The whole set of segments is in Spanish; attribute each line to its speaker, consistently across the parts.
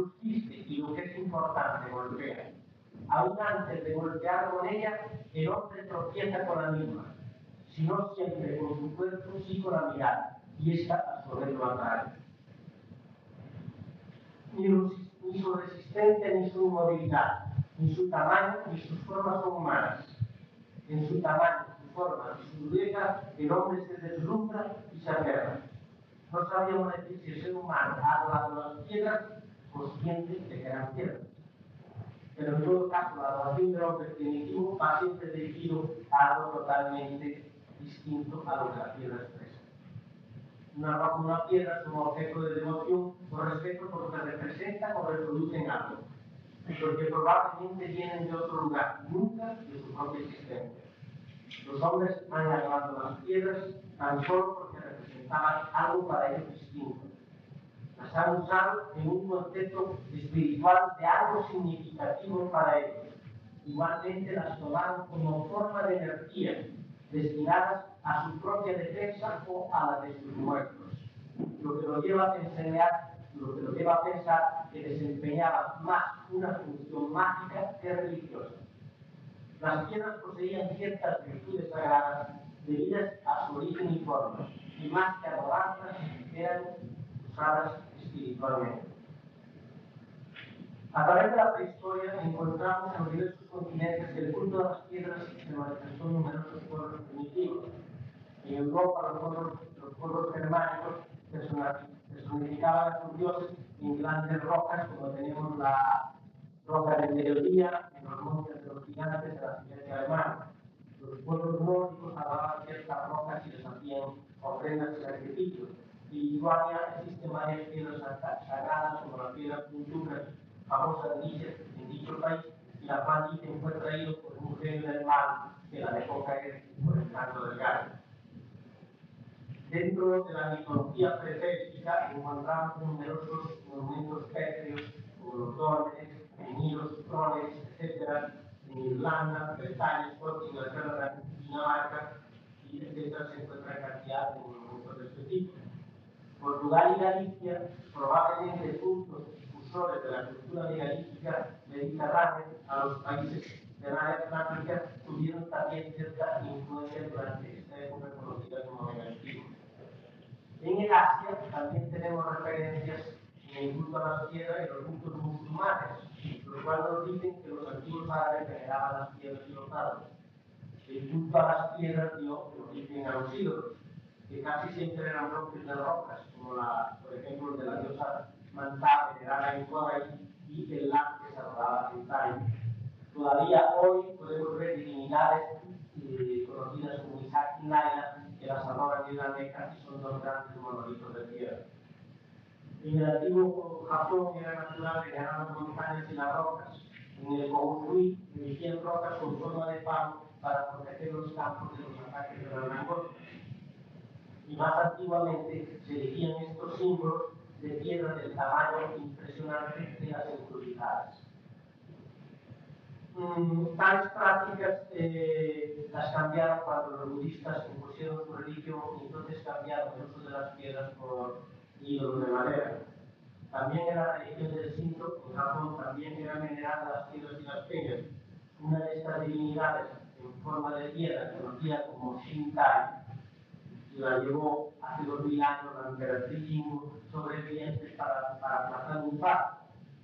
Speaker 1: subsiste y lo que es importante, golpea. Aún antes de golpear con ella, el hombre tropieza con la misma, si no siempre con su cuerpo, sí con la mirada, y esta a su vez lo atrae. Ni su resistencia, ni su movilidad, ni su tamaño, ni sus formas son humanas. En su tamaño, su forma y su dureza, el hombre se deslumbra y se aferra. No sabríamos decir si el ser humano ha adorado las piedras, consciente de que eran piedras. Pero en todo caso, la adoración del hombre primitivo va siempre dirigido a algo totalmente distinto a lo que la piedra expresa. Una piedra es un objeto de devoción o respeto porque representan o reproducen algo, porque probablemente vienen de otro lugar, nunca de su propia existencia. Los hombres han adorado las piedras tan solo porque representaban algo para ellos distinto. Las han usado en un concepto espiritual de algo significativo para ellos. Igualmente las tomaron como forma de energía, destinadas a su propia defensa o a la de sus muertos. Lo que lo lleva a pensar que desempeñaban más una función mágica que religiosa. Las piedras poseían ciertas virtudes sagradas debidas a su origen y forma, y más que adoranzas eran usadas espiritualmente. A través de la prehistoria encontramos en los diversos continentes que el culto de las piedras se manifestó en numerosos pueblos primitivos. En Europa, los pueblos germánicos personificaban a sus dioses en grandes rocas, como tenemos la roca del mediodía, en los montes de los gigantes de la siguiente alemana. Los pueblos nórdicos adoraban ciertas rocas y les hacían ofrendas y sacrificios. En Lituania existen varias piedras sagradas, como la piedra Puntuca, famosa en dicho país, y la cual dicen fue traído por un genio del mal que la dejó caer por el canto del gallo. Dentro de la mitología preféltica encontramos numerosos monumentos pétreos, como los dólmenes, meninos, trones, etc. En Irlanda, Bretaña, Escocia, Inglaterra, Dinamarca, y etc. se encuentra cantidad de monumentos de este tipo. Portugal y Galicia, probablemente usuarios de la cultura megalítica mediterránea a los países de la Atlántica, tuvieron también cierta influencia durante esta época conocida como megalitismo. En el Asia también tenemos referencias en el culto a las piedras y los cultos musulmanes, los cuales nos dicen que los antiguos árabes veneraban las piedras y los árboles. El culto a las piedras dio origen a los ídolos, que casi siempre eran bloques de rocas, como por ejemplo el de la diosa Mantá, venerada en Kuwait, y el Lat, que se adoraba en Thailand. Todavía hoy podemos ver divinidades conocidas como Isaac y Naila, que las adoran en la Meca y son dos grandes monolitos de piedra. En el antiguo Japón era natural venerar las montañas y las rocas. En el Kōgusui erigían rocas con forma de palo para proteger los campos de los ataques de la langosta. Y más antiguamente se erigían estos símbolos de piedra del tamaño impresionante de las encrucijadas. Tales prácticas las cambiaron cuando los budistas impusieron su religión y entonces cambiaron el uso de las piedras por ídolos de madera. También en la religión del Shinto, en Japón, también eran veneradas las piedras y las peñas. Una de estas divinidades en forma de piedra, conocida como Shintai, la llevó hace 2000 años la emperatriz Jimmu sobreviviente para aplazar un parto,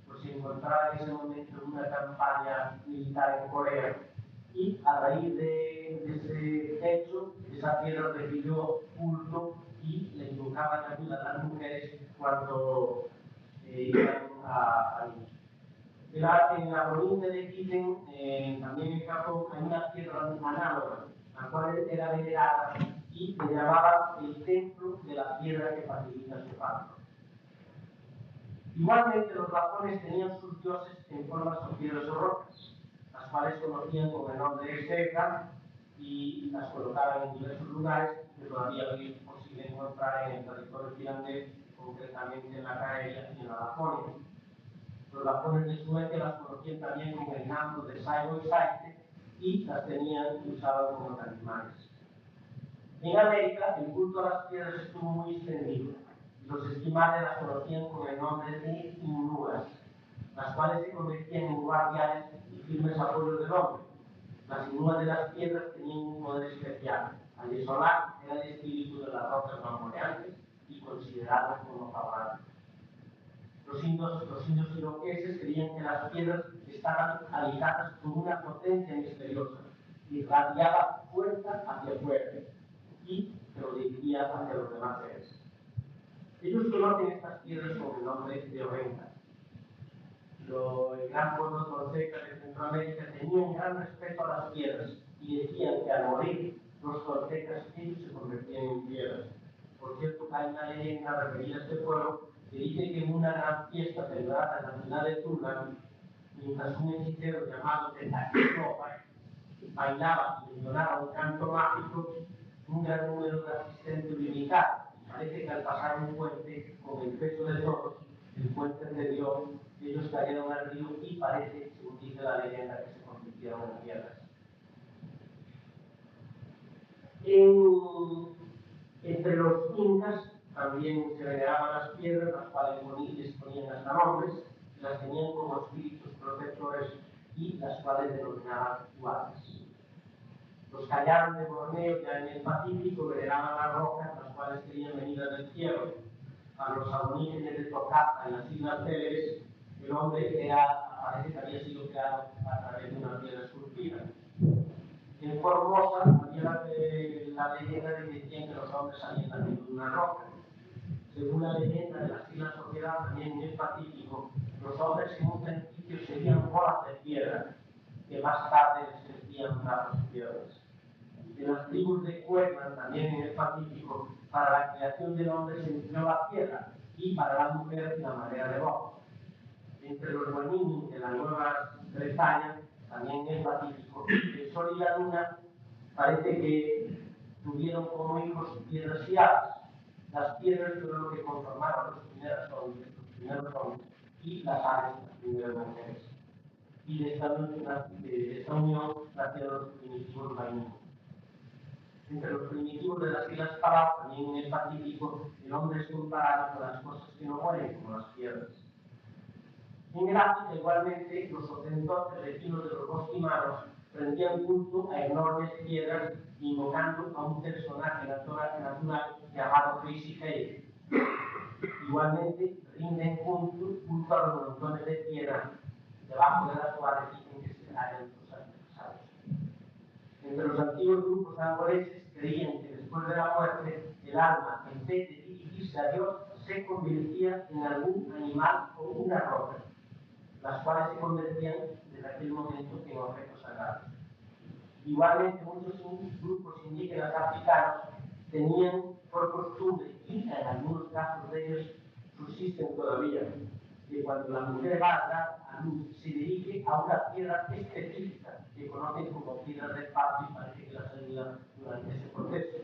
Speaker 1: pues se encontraba en ese momento en una campaña militar en Corea, y a raíz de ese hecho, esa piedra recibió culto y le invocaban ayuda a las mujeres cuando iban a en la provincia de Kiten, también en Japón, hay una piedra análoga, la cual era venerada y le llamaban el templo de la piedra que facilita su parto. Igualmente, los japoneses tenían sus dioses en formas de piedras o rocas, las cuales conocían con el nombre de Seikan y las colocaban en diversos lugares que todavía hoy es posible encontrar en el territorio finlandés, concretamente en la Carelia y en la Laponia. Los japoneses de Suecia las conocían también con el nombre de Saigo y Saite y las tenían y usaban como talismanes. En América, el culto a las piedras estuvo muy extendido. Los esquimales las conocían con el nombre de Inuas las cuales se convertían en guardianes y firmes apoyos del hombre. Las sinuas de las piedras tenían un poder especial. Al desolar era el espíritu de las rocas marmoleantes y consideradas como favorables. Los indios iroqueses creían que las piedras estaban habitadas por una potencia misteriosa que irradiaba fuerza hacia afuera y que lo dirigía hacia los demás seres. Ellos conocen estas piedras con el nombre de orengas. El gran pueblo tolteca de Centroamérica tenía un gran respeto a las piedras y decían que al morir los toltecas ellos se convertían en piedras. Por cierto, hay una leyenda referida a este pueblo que dice que en una gran fiesta celebrada en la ciudad de Tulán, mientras un hechicero llamado Tetaquitlopa bailaba y entonaba un canto mágico, un gran número de asistentes limitados. Parece que al pasar un puente con el peso de todos, el puente cedió, ellos cayeron al río y parece, según dice la leyenda, que se convirtieron en piedras. Entre los incas también se veneraban las piedras, las cuales les ponían hasta nombres, las tenían como espíritus protectores y las cuales denominaban guardias. Los callaros de Borneo, ya en el Pacífico, veneraban las rocas, las cuales creían venidas del cielo. A los aborígenes de Tocata, en las Islas Célebes, el hombre parece que había sido creado a través de una piedra esculpida. En Formosa había la leyenda de que decían que los hombres habían nacido de una roca. Según la leyenda de las Islas Sociedad, también en el Pacífico, los hombres en un principio serían bolas de piedra, que más tarde les crecían brazos de piedras. De las tribus de Cuerna, también en el Pacífico, para la creación del hombre se empleó la piedra y para la mujer la madera de boj. Entre los guanini de la Nueva Bretaña, también en el Pacífico, el sol y la luna parece que tuvieron como hijos piedras y hadas. Las piedras fueron lo que conformaron los primeros hombres y las aves las primeras mujeres. Y de esta unión nacieron los primitivos guanini. Entre los primitivos de las Islas Palau, también en el Pacífico, el hombre es comparado con las cosas que no mueren, como las piedras. En el África, igualmente, los hotentotes vecinos de los bosquimanos rendían culto a enormes piedras, invocando a un personaje natural llamado Crazy Hay. Igualmente, rinden culto a los montones de piedra, debajo de las cuales dicen que se hallan los antepasados. Entre los antiguos grupos angoleses creían que después de la muerte, el alma, en vez de dirigirse a Dios, se convertía en algún animal o una roca, las cuales se convertían desde aquel momento en objetos sagrados. Igualmente, muchos grupos indígenas africanos tenían por costumbre, y en algunos casos de ellos subsisten todavía, que cuando la mujer va a dar a luz se dirige a una piedra específica que conocen como piedra del parto y parece que las ayuda durante ese proceso.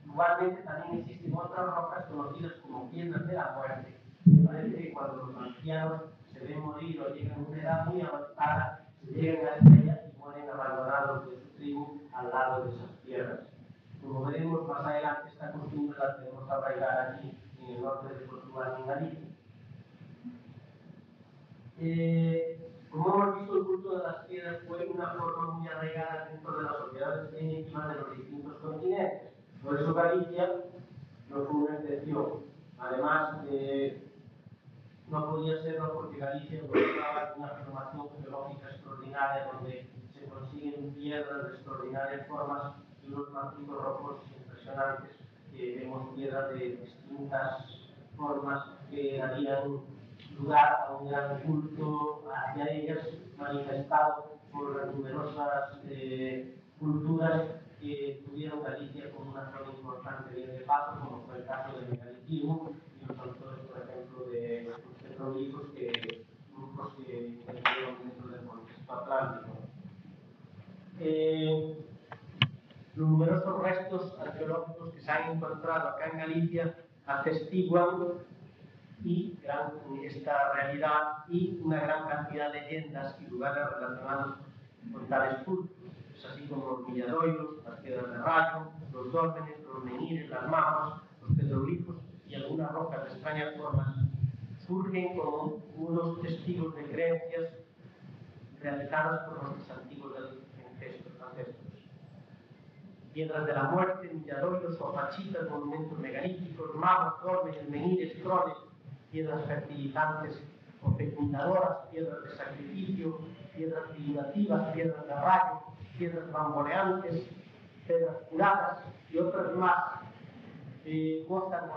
Speaker 1: Igualmente también existen otras rocas conocidas como piedras de la muerte, que parece que cuando los ancianos se ven morir o llegan a una edad muy avanzada, se llegan a ellas y mueren abandonados de su tribu al lado de esas piedras. Como veremos más adelante, esta costumbre la tenemos arraigada aquí en el norte de Portugal y en Galicia. Como hemos visto, el culto de las piedras fue una forma muy arraigada dentro de las sociedades primitivas de los distintos continentes. Por eso Galicia no fue una excepción. Además, no podía serlo porque Galicia gozaba de una formación geológica extraordinaria, donde se consiguen piedras de extraordinarias formas y unos macizos rocos impresionantes, que vemos piedras de distintas formas que darían lugar a un gran culto hacia ellas, manifestado por las numerosas culturas que tuvieron Galicia como una zona importante bien de paso, como fue el caso del megalitismo y los autores, por ejemplo, de los petroglifos, grupos que intervinieron dentro del contexto atlántico. Los numerosos restos arqueológicos que se han encontrado acá en Galicia atestiguan esta realidad y una gran cantidad de leyendas y lugares relacionados con tales cultos. Es así como los milladoiros, las piedras de rayo, los dólmenes, los menires, las mamas, los petroglifos y algunas rocas de extrañas formas surgen como unos testigos de creencias realizadas por nuestros antiguos ancestros. Piedras de la muerte, milladoiros, opachitas, monumentos megalíticos, magos, dólmenes, menires, crones, piedras fertilizantes o fecundadoras, piedras de sacrificio, piedras figurativas, piedras de rayo, piedras bamboleantes, piedras curadas y otras más gozan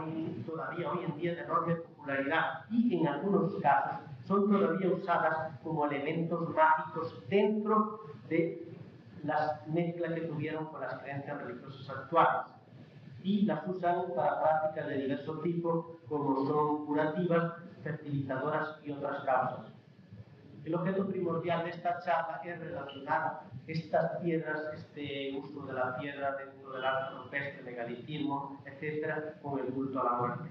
Speaker 1: todavía hoy en día de enorme popularidad y en algunos casos son todavía usadas como elementos mágicos dentro de las mezclas que tuvieron con las creencias religiosas actuales y las usan para prácticas de diverso tipo como son curativas, fertilizadoras y otras causas. El objeto primordial de esta charla es relacionar estas piedras, este uso de la piedra dentro del arte rupestre, megalitismo, etc., con el culto a la muerte.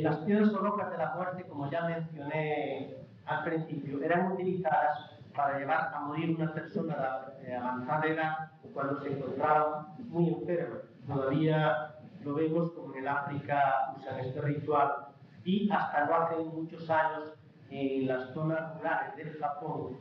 Speaker 1: Las piedras o rocas de la muerte, como ya mencioné al principio, eran utilizadas para llevar a morir una persona de avanzada edad cuando se encontraba muy enferma. Todavía lo vemos como en el África usan este ritual y hasta no hace muchos años en las zonas rurales del Japón,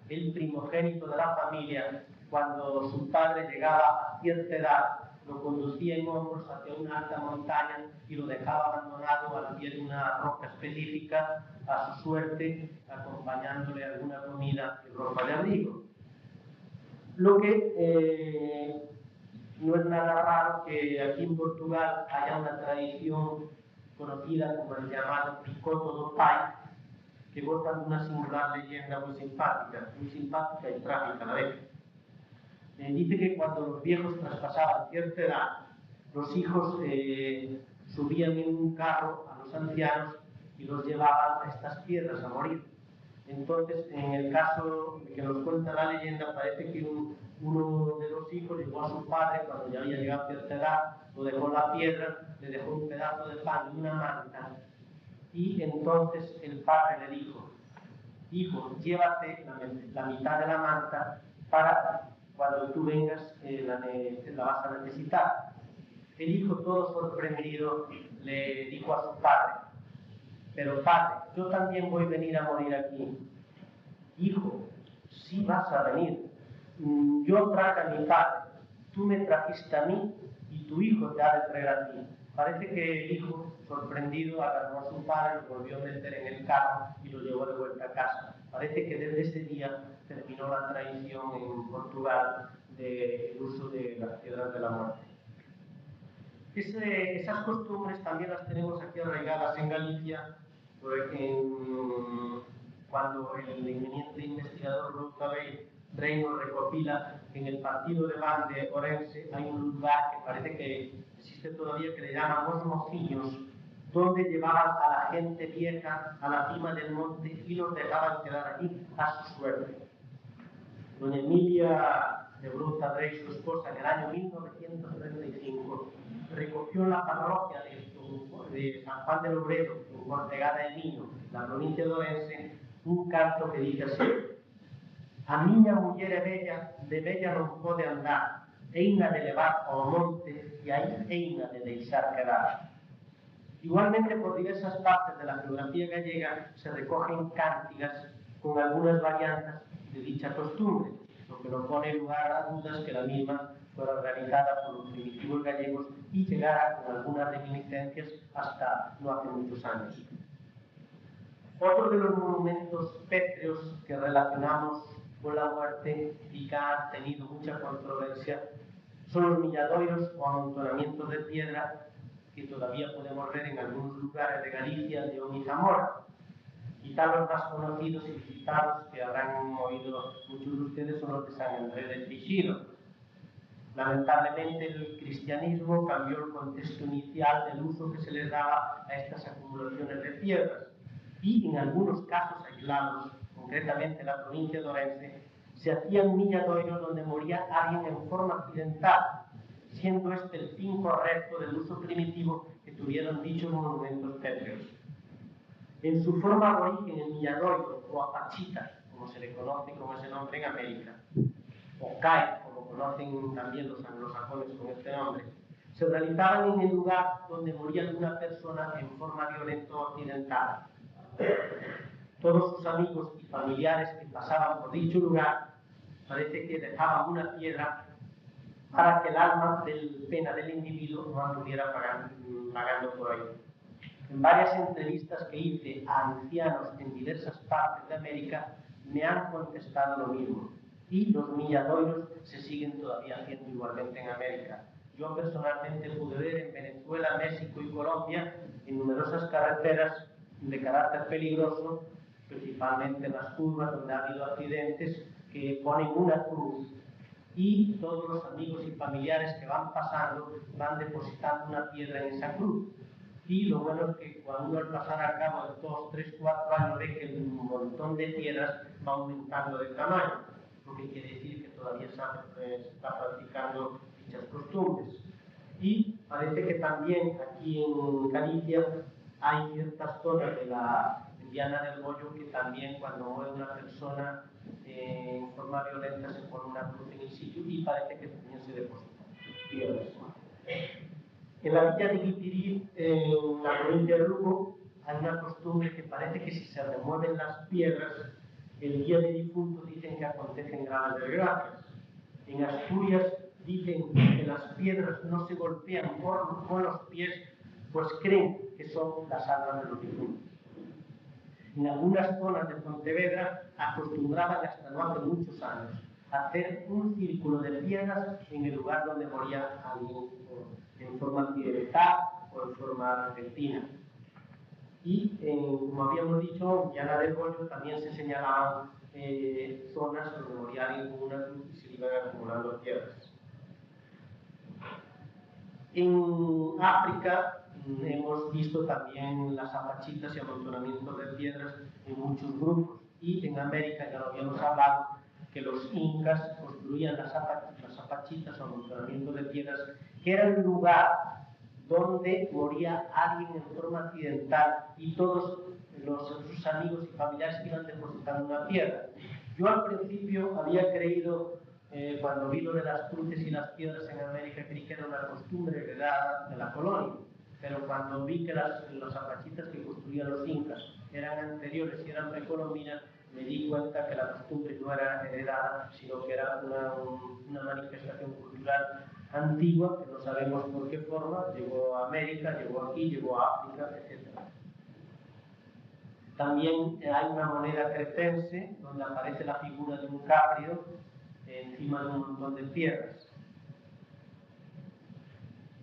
Speaker 1: el primogénito de la familia, cuando su padre llegaba a cierta edad, lo conducía en hombros hacia una alta montaña y lo dejaba abandonado al pie de una roca específica, a su suerte, acompañándole alguna comida y ropa de abrigo. Lo que no es nada raro que aquí en Portugal haya una tradición conocida como el llamado Picoto do Pai, que goza de una singular leyenda muy simpática y trágica a la vez. Dice que cuando los viejos traspasaban cierta edad, los hijos subían en un carro a los ancianos y los llevaban a estas piedras a morir. Entonces, en el caso que nos cuenta la leyenda, parece que uno de los hijos llegó a su padre cuando ya había llegado a cierta edad, lo dejó en la piedra, le dejó un pedazo de pan y una manta, y entonces el padre le dijo: hijo, llévate la mitad de la manta para cuando tú vengas la vas a necesitar. El hijo, todo sorprendido, le dijo a su padre: pero padre, yo también voy a venir a morir aquí. Hijo, sí vas a venir. Yo traje a mi padre, tú me trajiste a mí y tu hijo te ha de traer a ti. Parece que el hijo, sorprendido, agarró a su padre, lo volvió a meter en el carro y lo llevó de vuelta a casa. Parece que desde ese día terminó la tradición en Portugal del uso de las piedras de la muerte. Esas costumbres también las tenemos aquí arraigadas en Galicia, porque cuando el eminente investigador Louta Reino recopila en el partido de Van de Orense, hay un lugar que parece que existe todavía, que le llaman Os Mociños, donde llevaban a la gente vieja a la cima del monte y los dejaban quedar allí a su suerte. Doña Emilia de Bruta Rey, su esposa, en el año 1935, recogió en la parroquia de San Juan de Lobredo, en Cortegada del Niño, la provincia de Orense, un canto que dice así: a miña muller de bella non pode andar, eina de levar ao monte e aí eina de deixar quedar. Igualmente, por diversas partes de la geografía gallega se recogen cántigas con algunas variantes de dicha costumbre, lo que no pone lugar a dudas que la misma fuera realizada por los primitivos gallegos y llegara con algunas reminiscencias hasta no hace muchos años. Otro de los monumentos pétreos que relacionamos con la muerte y que han tenido mucha controversia son los milladoiros o amontonamientos de piedra que todavía podemos ver en algunos lugares de Galicia, León y Zamora. Quizá los más conocidos y visitados que habrán oído muchos de ustedes son los de San Andrés del Pixido. Lamentablemente, el cristianismo cambió el contexto inicial del uso que se les daba a estas acumulaciones de piedras y en algunos casos aislados, concretamente en la provincia de Orense, se hacían milladoiros donde moría alguien en forma accidental, siendo este el fin correcto del uso primitivo que tuvieron dichos monumentos pétreos. En su forma aborigen, el milladoiro o apachita, como se le conoce con ese nombre en América, o CAE, como conocen también los anglosajones con este nombre, se realizaban en el lugar donde moría una persona en forma violenta o accidental. Todos sus amigos y familiares que pasaban por dicho lugar parece que dejaban una piedra para que el alma del pena del individuo no anduviera vagando por ahí. En varias entrevistas que hice a ancianos en diversas partes de América me han contestado lo mismo. Y los milladoiros se siguen todavía haciendo igualmente en América. Yo personalmente pude ver en Venezuela, México y Colombia en numerosas carreteras de carácter peligroso, principalmente en las curvas donde ha habido accidentes, que ponen una cruz y todos los amigos y familiares que van pasando van depositando una piedra en esa cruz. Y lo bueno es que cuando uno al pasar a cabo de 2, 3, 4 años ve que un montón de piedras va aumentando de tamaño, lo que quiere decir que todavía se está practicando dichas costumbres. Y parece que también aquí en Galicia hay ciertas zonas de la Diana del Bollo que también cuando muere una persona en forma violenta se pone una cruz en el sitio y parece que también se deposita piedras. En la villa de Guipiriz, en la provincia de Lugo, hay una costumbre que parece que si se remueven las piedras, el día de difunto dicen que acontecen graves desgracias. En Asturias dicen que las piedras no se golpean con los pies, pues creen que son las almas de los difuntos. En algunas zonas de Pontevedra acostumbraban hasta no hace muchos años a hacer un círculo de piedras en el lugar donde moría alguien en forma accidental o en forma repentina. Y, como habíamos dicho, en Diana del Bollo también se señalaban zonas donde moría alguien con una cruz y se iban acumulando piedras. En África hemos visto también las apachitas y amontonamientos de piedras en muchos grupos. Y en América, ya lo habíamos hablado, que los incas construían las apachitas o amontonamientos de piedras, que era el lugar donde moría alguien en forma accidental y todos sus amigos y familiares iban depositando una piedra. Yo al principio había creído, cuando vi lo de las cruces y las piedras en América, creí que era una costumbre heredada de la colonia, pero cuando vi que las apachitas que construían los incas eran anteriores y eran precolombinas, me di cuenta que la costumbre no era heredada, sino que era una manifestación cultural antigua, que no sabemos por qué forma, llegó a América, llegó aquí, llegó a África, etc. También hay una moneda cretense donde aparece la figura de un caprio encima de un montón de piedras.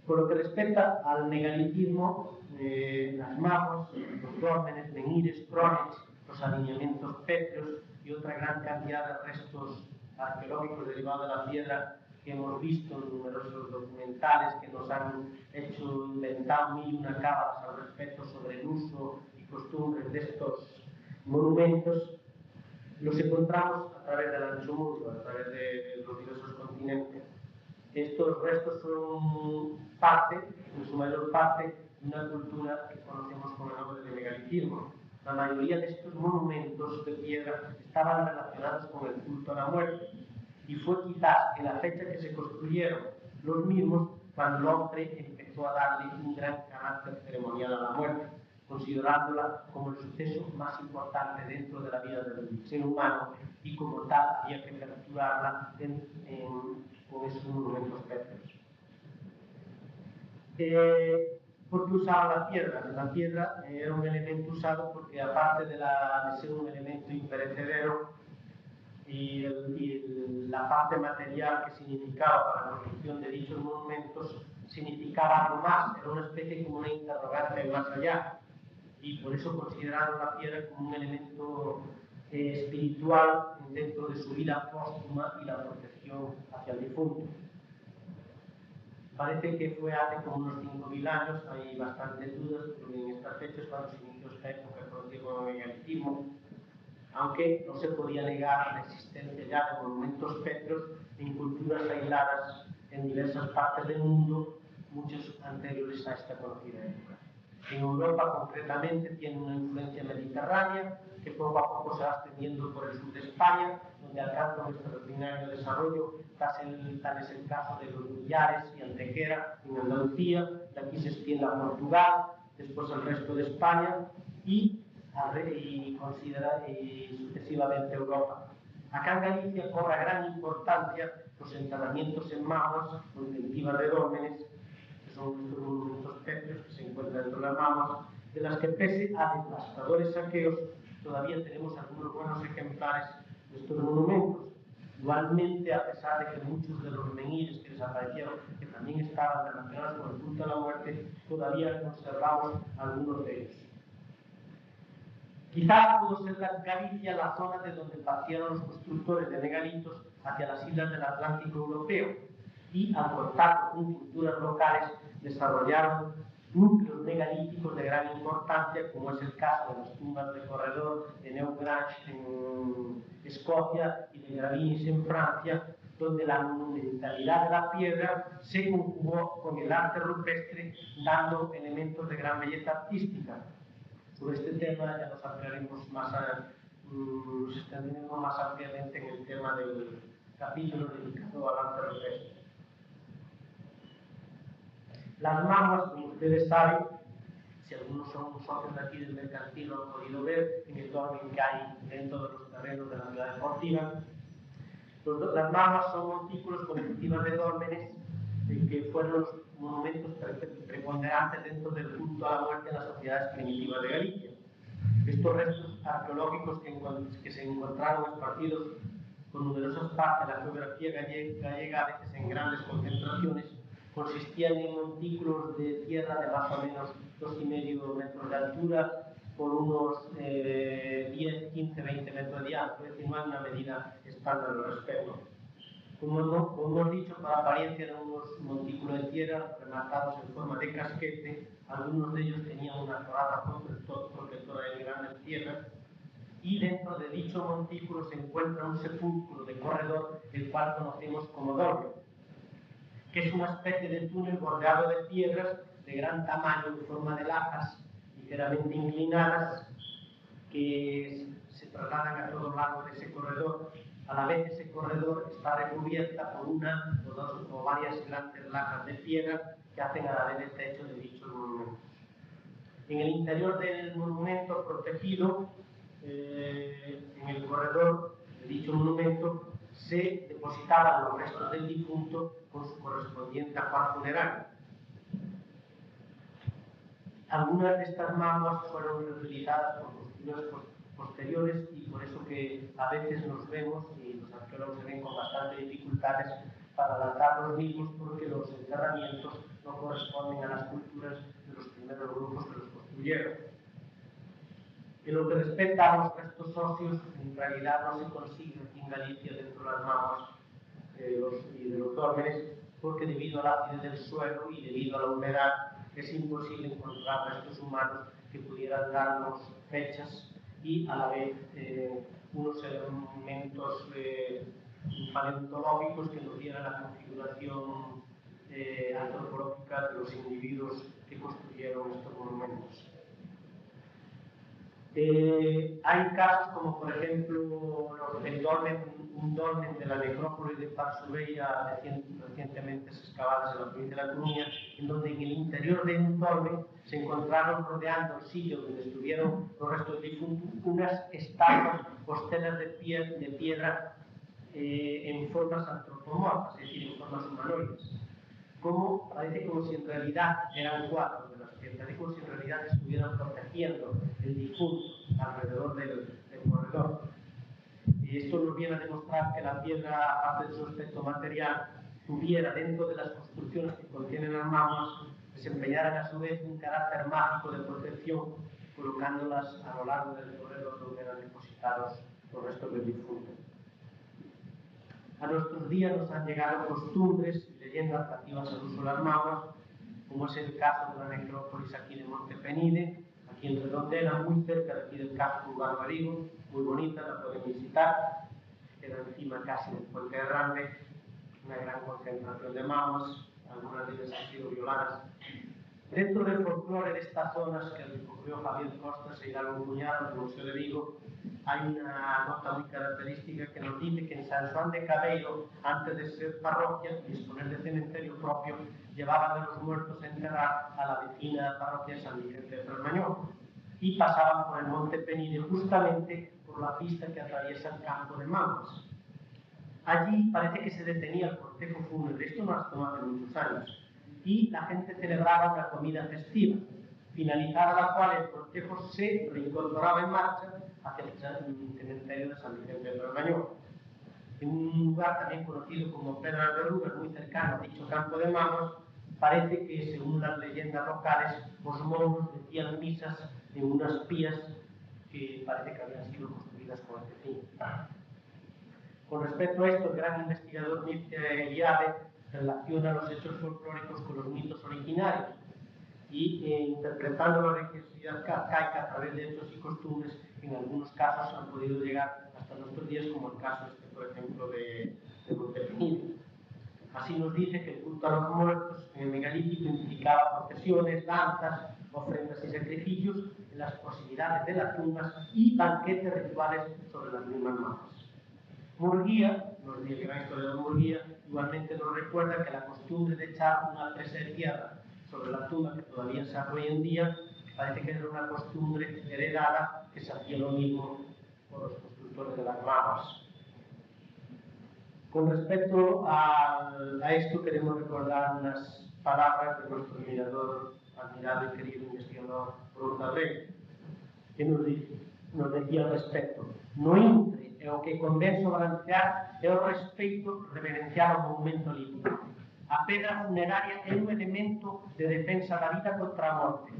Speaker 1: Por lo que respecta al megalitismo, las magos, los dólmenes, menhires, prones, los alineamientos pétreos y otra gran cantidad de restos arqueológicos derivados de la piedra que hemos visto en numerosos documentales que nos han hecho inventar mil y una cábalas al respecto sobre el uso y costumbres de estos monumentos, los encontramos a través del ancho mundo, a través de los diversos continentes. Estos restos son parte, en su mayor parte, de una cultura que conocemos con el nombre de megalitismo. La mayoría de estos monumentos de piedra estaban relacionados con el culto a la muerte y fue quizás en la fecha que se construyeron los mismos cuando el hombre empezó a darle un gran carácter ceremonial a la muerte, considerándola como el suceso más importante dentro de la vida del ser humano y como tal había que capturarla con esos monumentos pétreos. ¿Por qué usaban la piedra? La piedra era un elemento usado porque, aparte de ser un elemento imperecedero y la parte material que significaba para la construcción de dichos monumentos, significaba algo más, era una especie como una interrogante más allá, y por eso consideraron la piedra como un elemento espiritual dentro de su vida póstuma y la protección hacia el difunto. Parece que fue hace como unos 5.000 años, hay bastantes dudas, porque en estas fechas cuando se inició esta época conocida como el megalitismo, aunque no se podía negar la existencia ya de monumentos pétreos en culturas aisladas en diversas partes del mundo, muchos anteriores a esta conocida época. En Europa, concretamente, tiene una influencia mediterránea que poco a poco se va extendiendo por el sur de España, donde alcanza un extraordinario desarrollo. Tal es el caso de los Millares y Antequera en Andalucía. De aquí se extiende a Portugal, después al resto de España y sucesivamente Europa. Acá en Galicia cobra gran importancia los enterramientos en mamas o inventivas de dólmenes, que son estos monumentos pétreos que se encuentran dentro de las mamas, de las que pese a devastadores saqueos, todavía tenemos algunos buenos ejemplares de estos monumentos. Igualmente, a pesar de que muchos de los menhires que desaparecieron, que también estaban relacionados con el culto a la muerte, todavía conservamos algunos de ellos. Quizás pudo ser Galicia la zona de donde partieron los constructores de megalitos hacia las islas del Atlántico europeo y, al contacto con culturas locales, desarrollaron núcleos megalíticos de gran importancia, como es el caso de las tumbas de Corredor de Neugrange en Escocia y de Gravinis en Francia, donde la monumentalidad de la piedra se conjugó con el arte rupestre, dando elementos de gran belleza artística. Sobre este tema ya nos ampliaremos nos extenderemos más ampliamente en el tema del capítulo dedicado al arte rupestre. Las mamas, como ustedes saben, si algunos son socios de aquí del mercantil lo han podido ver en el dolmen que hay dentro de los terrenos de la ciudad deportiva. Las mamas son montículos constitutivas de dólmenes que fueron los monumentos preponderantes dentro del culto a la muerte de las sociedades primitivas de Galicia. Estos restos arqueológicos que se encontraron esparcidos con numerosas partes de la geografía gallega, a veces en grandes concentraciones, consistían en montículos de tierra de más o menos 2,5 metros de altura por unos 10, 15, 20 metros de diámetro, es decir, no hay una medida estándar al respecto. Como hemos dicho, para apariencia eran unos montículos de tierra rematados en forma de casquete. Algunos de ellos tenían una coraza protectora de grandes tierras, y dentro de dicho montículo se encuentra un sepulcro de corredor, el cual conocemos como dolmen, que es una especie de túnel bordeado de piedras de gran tamaño en forma de lajas ligeramente inclinadas que se trasladan a todo lo largo de ese corredor. A la vez, ese corredor está recubierta por una o dos o varias grandes lajas de piedra que hacen a la vez el techo de dichos monumentos. En el interior del monumento protegido, en el corredor de dicho monumento, se depositaban los restos del difunto con su correspondiente ajuar funerario. Algunas de estas mamas fueron reutilizadas por constructores posteriores y por eso que a veces nos vemos y los arqueólogos se ven con bastantes dificultades para adaptar los mismos, porque los enterramientos no corresponden a las culturas de los primeros grupos que los construyeron. En lo que respecta a los restos óseos, en realidad no se consigue aquí en Galicia dentro de las mamas y de los dólmenes, porque debido a la acidez del suelo y debido a la humedad es imposible encontrar restos humanos que pudieran darnos fechas y a la vez unos elementos paleontológicos que nos dieran la configuración antropológica de los individuos que construyeron estos monumentos. Hay casos como, por ejemplo, un dolmen de la necrópolis de Parsubeira, recientemente excavadas en la provincia de La Coruña, en donde en el interior de un dolmen se encontraron rodeando el sitio donde estuvieron los restos difuntos unas estatuas o estelas de piedra en formas antropomorfas, es decir, en formas humanoides. Parece como si en realidad eran cuadros de las piedras, parece como si en realidad estuvieran protegiendo el difunto alrededor del corredor. Y esto nos viene a demostrar que la piedra, aparte de su aspecto material, tuviera dentro de las construcciones que contienen las mamas, desempeñaran a su vez un carácter mágico de protección, colocándolas a lo largo del corredor donde eran depositados los restos del difunto. A nuestros días nos han llegado costumbres y leyendas relativas al uso de las mamas, como es el caso de la necrópolis aquí de Montepenide, aquí en Redondela, muy cerca de aquí del casco urbano Marigo, muy bonita, la pueden visitar, queda encima casi del puente de Rande, una gran concentración de mamas, algunas de ellas han sido violadas Dentro del folclore de estas zonas que recogió Javier Costas e Hidalgo Cuñado del Museo de Vigo, hay una nota muy característica que nos dice que en San Juan de Cabeiro, antes de ser parroquia y disponer de cementerio propio, llevaban a los muertos a enterrar a la vecina parroquia de San Vicente de Fresmañón y pasaban por el Monte Penide justamente por la pista que atraviesa el campo de Mamas. Allí parece que se detenía el cortejo fúnebre, esto no ha tomado hace muchos años, y la gente celebraba una comida festiva, finalizada la cual el cortejo se reincorporaba en marcha hacia el cementerio de San Vicente de Fresmañón. En un lugar también conocido como Pedras Verrugas, muy cercano a dicho campo de Mamas, parece que, según las leyendas locales, los monos decían misas en unas pías que parece que habían sido construidas con este fin. Con respecto a esto, el gran investigador Mircea Eliade relaciona los hechos folclóricos con los mitos originarios y, interpretando la religiosidad arcaica a través de hechos y costumbres, en algunos casos han podido llegar hasta nuestros días, como el caso por ejemplo, de Monte Penide. Así nos dice que el culto a los muertos en el megalítico implicaba procesiones, danzas, ofrendas y sacrificios en las proximidades de las tumbas y banquetes rituales sobre las mismas mamas. Murguía, nos dice la historia de Murguía, igualmente nos recuerda que la costumbre de echar una presa de tierra sobre la tumba, que todavía se hace hoy en día, parece que era una costumbre heredada que se hacía lo mismo por los constructores de las mamas. Con respecto a esto, queremos recordar unas palabras de nuestro admirado y querido investigador Bruno Rey, que nos decía al respecto: no entre e o que convén balancear é o respeito reverenciar ao monumento lírico. A pedra funeraria é un elemento de defensa da vida contra a morte.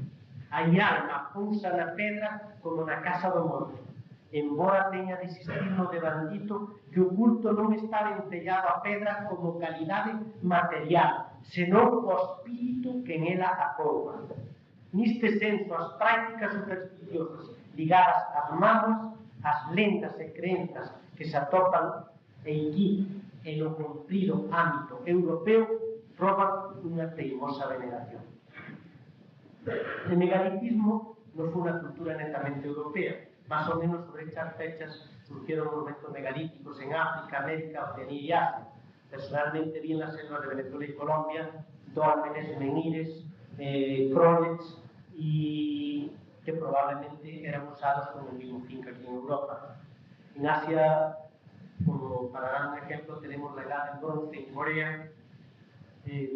Speaker 1: A alma pousa na pedra como na casa do morto. Embora teña de existir no devandito que o culto non está vencellado a pedra como calidade material, senón o espírito que en ela acouba. Neste senso, as prácticas supersticiosas ligadas ás mamas, as lendas e crenzas que se atopan aquí en o comprido ámbito europeo proban unha teimosa veneración. El megalitismo non foi unha cultura netamente europea. Más ou menos sobre estas fechas surgieron monumentos megalíticos en África, América, Oceanía y Asia. Personalmente vi en las selvas de Venezuela y Colombia dólmenes, menhires, cronets y que probablemente eran usados con el mismo fin que aquí en Europa. En Asia, como para dar un ejemplo, tenemos la edad del bronce en Corea,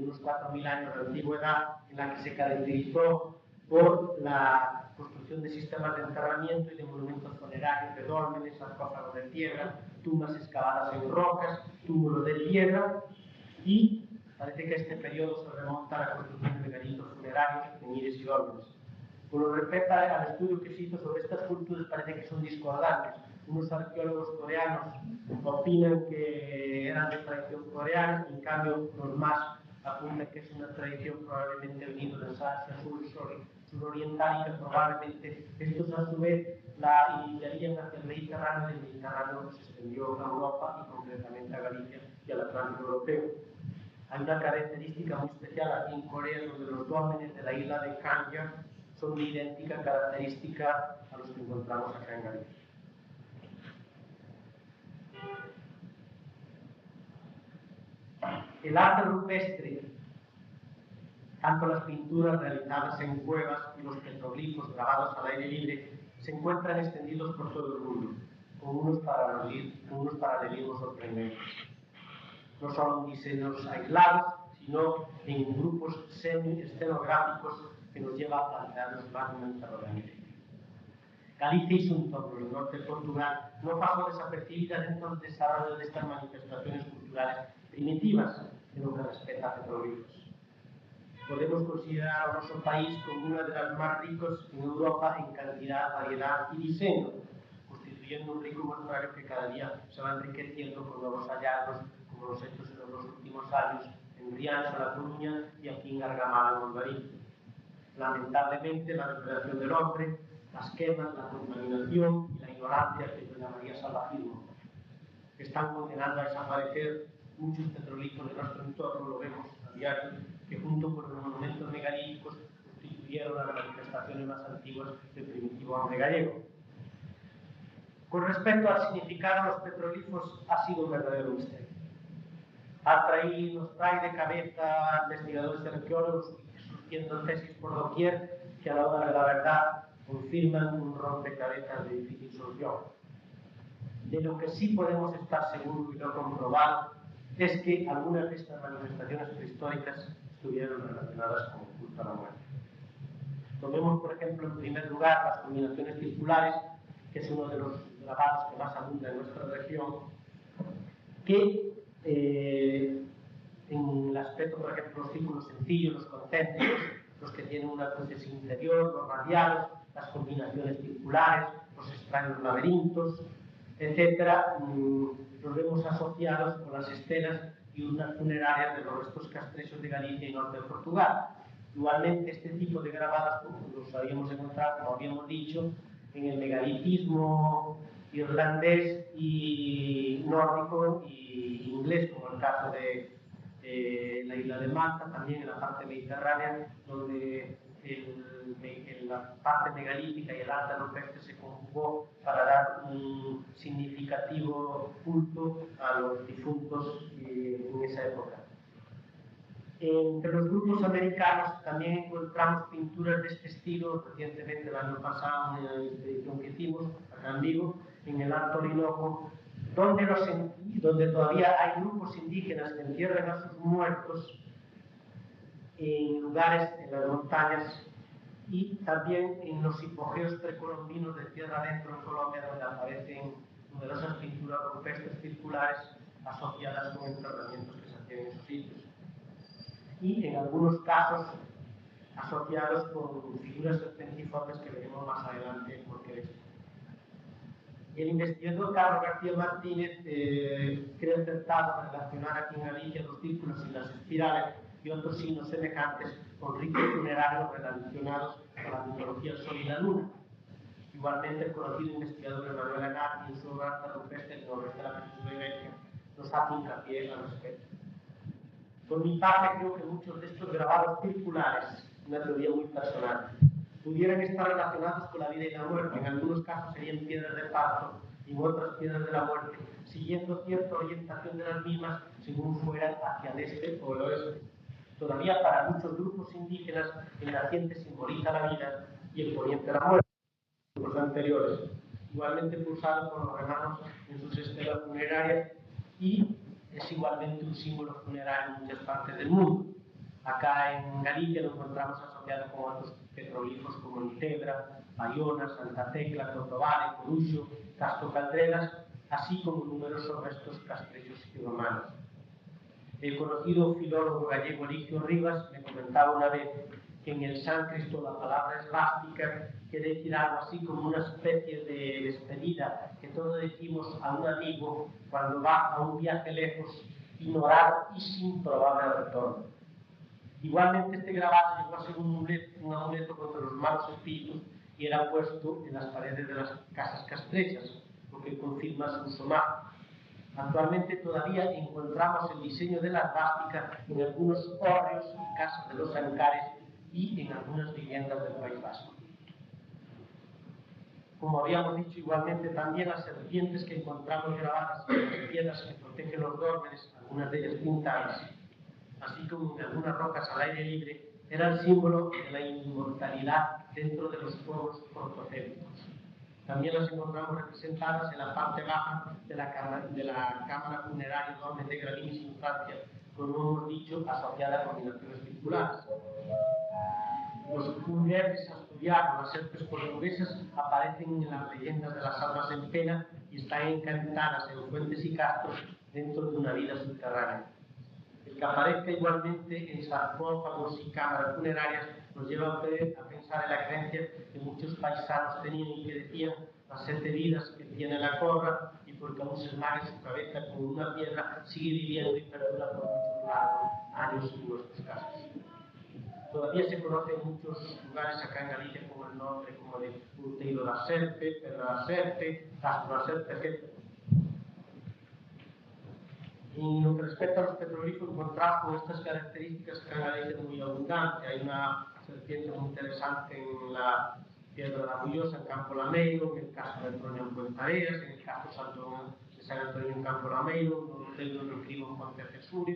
Speaker 1: unos 4.000 años de antigüedad, en la que se caracterizó por la construcción de sistemas de enterramiento y de monumentos funerarios de dólmenes, sarcófagos de piedra, tumbas excavadas en rocas, túmulos de piedra, y parece que este periodo se remonta a la construcción de megalitos funerarios, menhires y dólmenes. Por lo respecta al estudio que se hizo sobre estas culturas, parece que son discordantes. Unos arqueólogos coreanos opinan que eran de tradición coreana, en cambio los más apuntan que es una tradición probablemente venida de Asia suroriental y que probablemente estos a su vez la iniciarían hacia el Mediterráneo y el Mediterráneo se extendió a Europa y concretamente a Galicia y al Atlántico europeo. Hay una característica muy especial aquí en Corea, donde los dólmenes de la isla de Kanja son de idéntica característica a los que encontramos acá en Galicia. El arte rupestre, tanto las pinturas realizadas en cuevas y los petroglifos grabados al aire libre, se encuentran extendidos por todo el mundo, con unos paralelismos sorprendentes. No solo en diseños aislados, sino en grupos semi-escenográficos que nos lleva a plantearnos más una interrogante. Galicia y su entorno, el norte de Portugal, no pasó desapercibida dentro del desarrollo de estas manifestaciones culturales primitivas en lo que respecta a petroglifos. Podemos considerar a nuestro país como una de las más ricos en Europa en cantidad, variedad y diseño, constituyendo un rico muestrario que cada día se va enriqueciendo con nuevos hallazgos, como los hechos en los últimos años en Rianxa, La Coruña y aquí en Argamada, en Mondarí. Lamentablemente, la recuperación del hombre, las quemas, la contaminación y la ignorancia que yo llamaría salvajismo están condenando a desaparecer muchos petroglifos de nuestro entorno, lo vemos a diario, que junto con los monumentos megalíticos constituyeron las manifestaciones más antiguas del primitivo hombre gallego. Con respecto al significado de los petroglifos, ha sido un verdadero misterio. Nos trae de cabeza investigadores y arqueólogos surgiendo tesis por doquier que a la hora de la verdad confirman un rompecabezas de difícil solución. De lo que sí podemos estar seguros y lo comprobado es que algunas de estas manifestaciones prehistóricas estuvieron relacionadas con el culto a la muerte. Tomemos, por ejemplo, en primer lugar las combinaciones circulares, que es uno de los grabados que más abunda en nuestra región, que en el aspecto, por ejemplo, los círculos sencillos, los concéntricos, los que tienen una cruces interior, los radiados, las combinaciones circulares, los extraños laberintos, etcétera, los vemos asociados con las estelas y unas funerarias de los restos castrechos de Galicia y norte de Portugal. Igualmente, este tipo de grabadas los habíamos encontrado, como habíamos dicho, en el megalitismo irlandés y nórdico y inglés, como el caso de la isla de Malta, también en la parte mediterránea, donde la parte megalítica y el arte rupestre se conjugó para dar un significativo culto a los difuntos en esa época. Entre los grupos americanos también encontramos pinturas de este estilo, recientemente el año pasado en la expedición que hicimos acá en Vigo, en el Alto Orinoco, donde todavía hay grupos indígenas que entierran a sus muertos en lugares en las montañas y también en los hipogeos precolombinos de tierra adentro en Colombia, donde aparecen numerosas pinturas rupestres circulares asociadas con enterramientos que se hacían en esos sitios. Y en algunos casos asociados con figuras serpentiformes que veremos más adelante porque el investigador Carlos García Martínez cree acertado en relacionar aquí en Galicia los círculos y las espirales y otros signos semejantes con ritos funerarios relacionados con la mitología del Sol y la Luna. Igualmente, el conocido investigador Emanuel Agatti, en su obra Arte Rupestre del noroeste de la península ibérica, nos hace hincapié al respecto. Por mi parte, creo que muchos de estos grabados circulares, una teoría muy personal, pudieran estar relacionados con la vida y la muerte. En algunos casos serían piedras de parto y en otras piedras de la muerte, siguiendo cierta orientación de las mismas según fueran hacia el este o el oeste. Todavía para muchos grupos indígenas el naciente simboliza la vida y el poniente la muerte. Los anteriores, igualmente fue usado por los romanos en sus estelas funerarias y es igualmente un símbolo funerario en muchas partes del mundo. Acá en Galicia lo encontramos asociado con otros petroglifos como Nitebra, Bayona, Santa Tecla, Totobale, Coruxo, Castro Calderas, así como numerosos restos castrechos y romanos. El conocido filólogo gallego Eligio Rivas me comentaba una vez que en el sánscrito la palabra esvástica quiere decir algo así como una especie de despedida que todos decimos a un amigo cuando va a un viaje lejos, ignorado y sin probable retorno. Igualmente este grabado llegó a ser un amuleto contra los malos espíritus y era puesto en las paredes de las casas castrechas, lo que confirma su uso mágico. Actualmente todavía encontramos el diseño de la esvástica en algunos hórreos y casas de los Ancares y en algunas viviendas del País Vasco. Como habíamos dicho, igualmente también las serpientes que encontramos grabadas en las piedras que protegen los dólmenes, algunas de ellas pintadas, así como en algunas rocas al aire libre, eran símbolo de la inmortalidad dentro de los fuegos protocélicos. También las encontramos representadas en la parte baja de la cámara funeraria Dolmen de Gravinis en Francia, como hemos dicho, asociada a combinaciones circulares. Los culebres asturianos, las serpes portuguesas, aparecen en las leyendas de las almas en pena y están encantadas en fuentes y castros dentro de una vida subterránea. El que aparezca igualmente en sarcófagos y cámaras funerarias nos lleva a pensar en la creencia que muchos paisanos tenían y que decían las 7 vidas que tiene la cobra y porque aún se esmague su cabeza con una piedra sigue viviendo y perdura por muchos largos años en nuestros casos. Todavía se conocen muchos lugares acá en Galicia con el nombre como de Outeiro da Serpe, Pedra da Serpe, Castro da Serpe, etc. En lo que respecta a los petroglifos, encontramos con estas características que en Galicia es muy abundante. Hay una serpiente muy interesante en la Piedra da Bullosa, en Campo Lameiro, en el Castro de Antonio en Puentareas, en el Castro de San Antonio en Campo Lameiro, no Roteiro no Cribo en Ponte Jesús,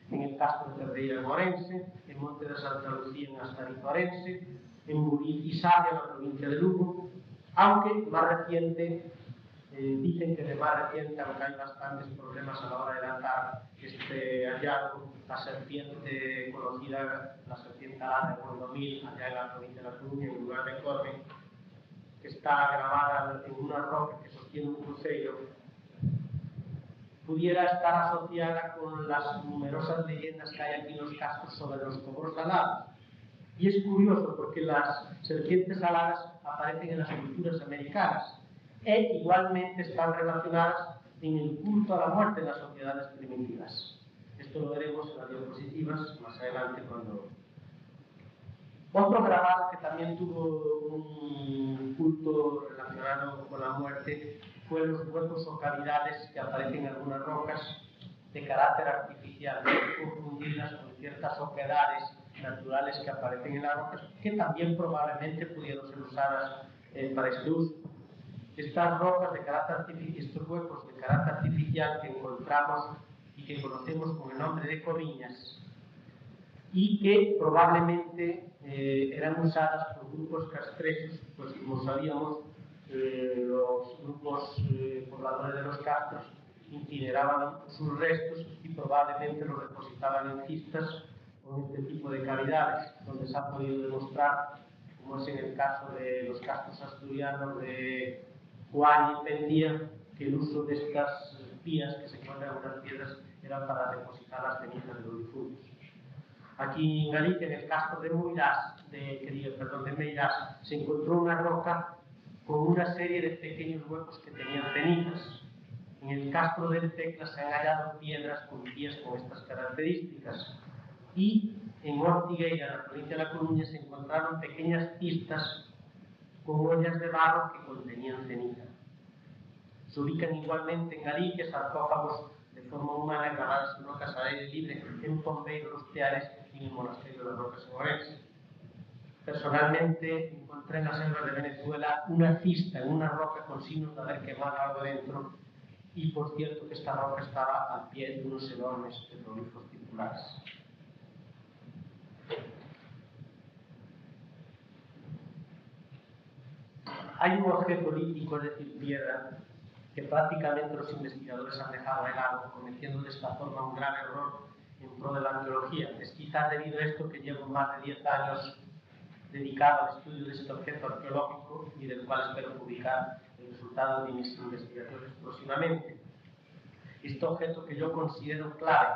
Speaker 1: en el Castro de Cerdeira en Orense, en Monte de Santa Lucía en Astarito Orense, en Burí y Sabia, en la provincia de Lugo, aunque más reciente, dicen que de más reciente, aunque hay bastantes problemas a la hora de datar este hallazgo, la serpiente conocida, la serpiente alada de Gondomil, allá en la provincia de La Coruña, en lugar de Corme, que está grabada en una roca que sostiene un cruceiro, pudiera estar asociada con las numerosas leyendas que hay aquí en los castros sobre los cobros alados. Y es curioso porque las serpientes aladas aparecen en las culturas americanas e igualmente están relacionadas en el culto a la muerte en las sociedades primitivas. Esto lo veremos en las diapositivas más adelante cuando... Otro grabado que también tuvo un culto relacionado con la muerte fue los huecos o cavidades que aparecen en algunas rocas de carácter artificial, no confundirlas con ciertas oquedades naturales que aparecen en las rocas, que también probablemente pudieron ser usadas para este uso. Estas rocas de carácter artificial, estos huecos de carácter artificial que encontramos y que conocemos con el nombre de coviñas, y que probablemente eran usadas por grupos castresos, pues como sabíamos, los grupos pobladores de los castros incineraban sus restos y probablemente los depositaban en cistas con este tipo de cavidades, donde se ha podido demostrar, como es en el caso de los castros asturianos de Juan y Pendía, que el uso de estas vías que se encuentran en las piedras era para depositar las cenizas de los difuntos. Aquí en Galicia, en el castro de Meirás, se encontró una roca con una serie de pequeños huecos que tenían cenizas. En el castro del Tecla se han hallado piedras con pies con estas características. Y en Ortigueira, en la provincia de La Coruña, se encontraron pequeñas pistas con ollas de barro que contenían ceniza. Se ubican igualmente en Galicia sarcófagos de forma humana grabadas en rocas al aire libre en Pombeiro, Los Teares y en el Monasterio de las Rocas en Orense. Personalmente encontré en las selvas de Venezuela una cista en una roca con signos de haber quemado algo dentro, y por cierto que esta roca estaba al pie de unos enormes petroglifos circulares. Hay un objeto lítico, es decir, piedra, que prácticamente los investigadores han dejado de lado, cometiendo de esta forma un grave error en pro de la arqueología. Es quizás debido a esto que llevo más de 10 años dedicado al estudio de este objeto arqueológico y del cual espero publicar el resultado de mis investigaciones próximamente. Este objeto que yo considero clave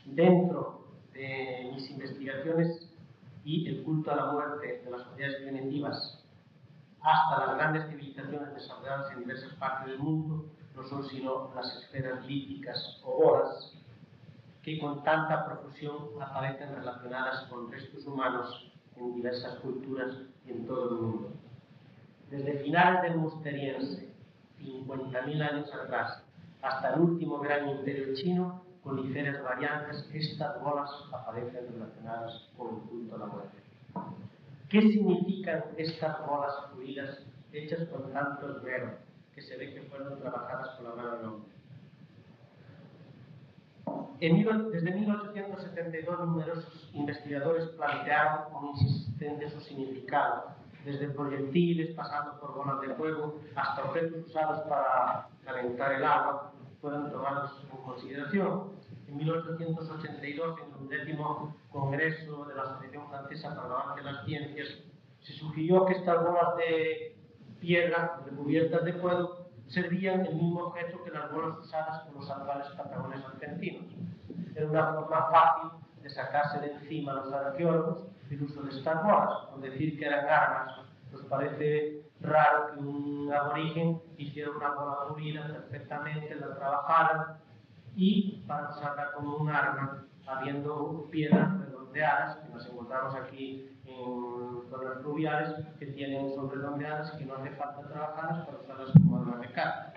Speaker 1: dentro de mis investigaciones y el culto a la muerte de las sociedades primitivas hasta las grandes civilizaciones desarrolladas en diversas partes del mundo, no son sino las esferas líticas o boras, que con tanta profusión aparecen relacionadas con restos humanos en diversas culturas y en todo el mundo. Desde finales del Musteriense, 50.000 años atrás, hasta el último gran imperio chino, con ligeras variantes, estas bolas aparecen relacionadas con el culto a la muerte. ¿Qué significan estas bolas fluidas hechas con tanto esmero, que se ve que fueron trabajadas con la mano del hombre? Desde 1872, numerosos investigadores plantearon con insistencia su significado, desde proyectiles, pasando por bolas de fuego, hasta objetos usados para calentar el agua, fueron tomados en consideración. En 1882, en el 10º Congreso de la Asociación Francesa para el Avance de las Ciencias, se sugirió que estas bolas de piedra recubiertas de fuego servían el mismo objeto que las bolas usadas por los actuales patagones argentinos. Era una forma fácil de sacarse de encima a los arqueólogos el uso de estas bolas, por decir que eran armas. Nos parece raro que un aborigen hiciera una bola pulida perfectamente, la trabajaran, y para usarla como un arma, habiendo piedras redondeadas, que nos encontramos aquí en zonas fluviales, que son redondeadas y que no hace falta trabajarlas para usarlas como arma de caza.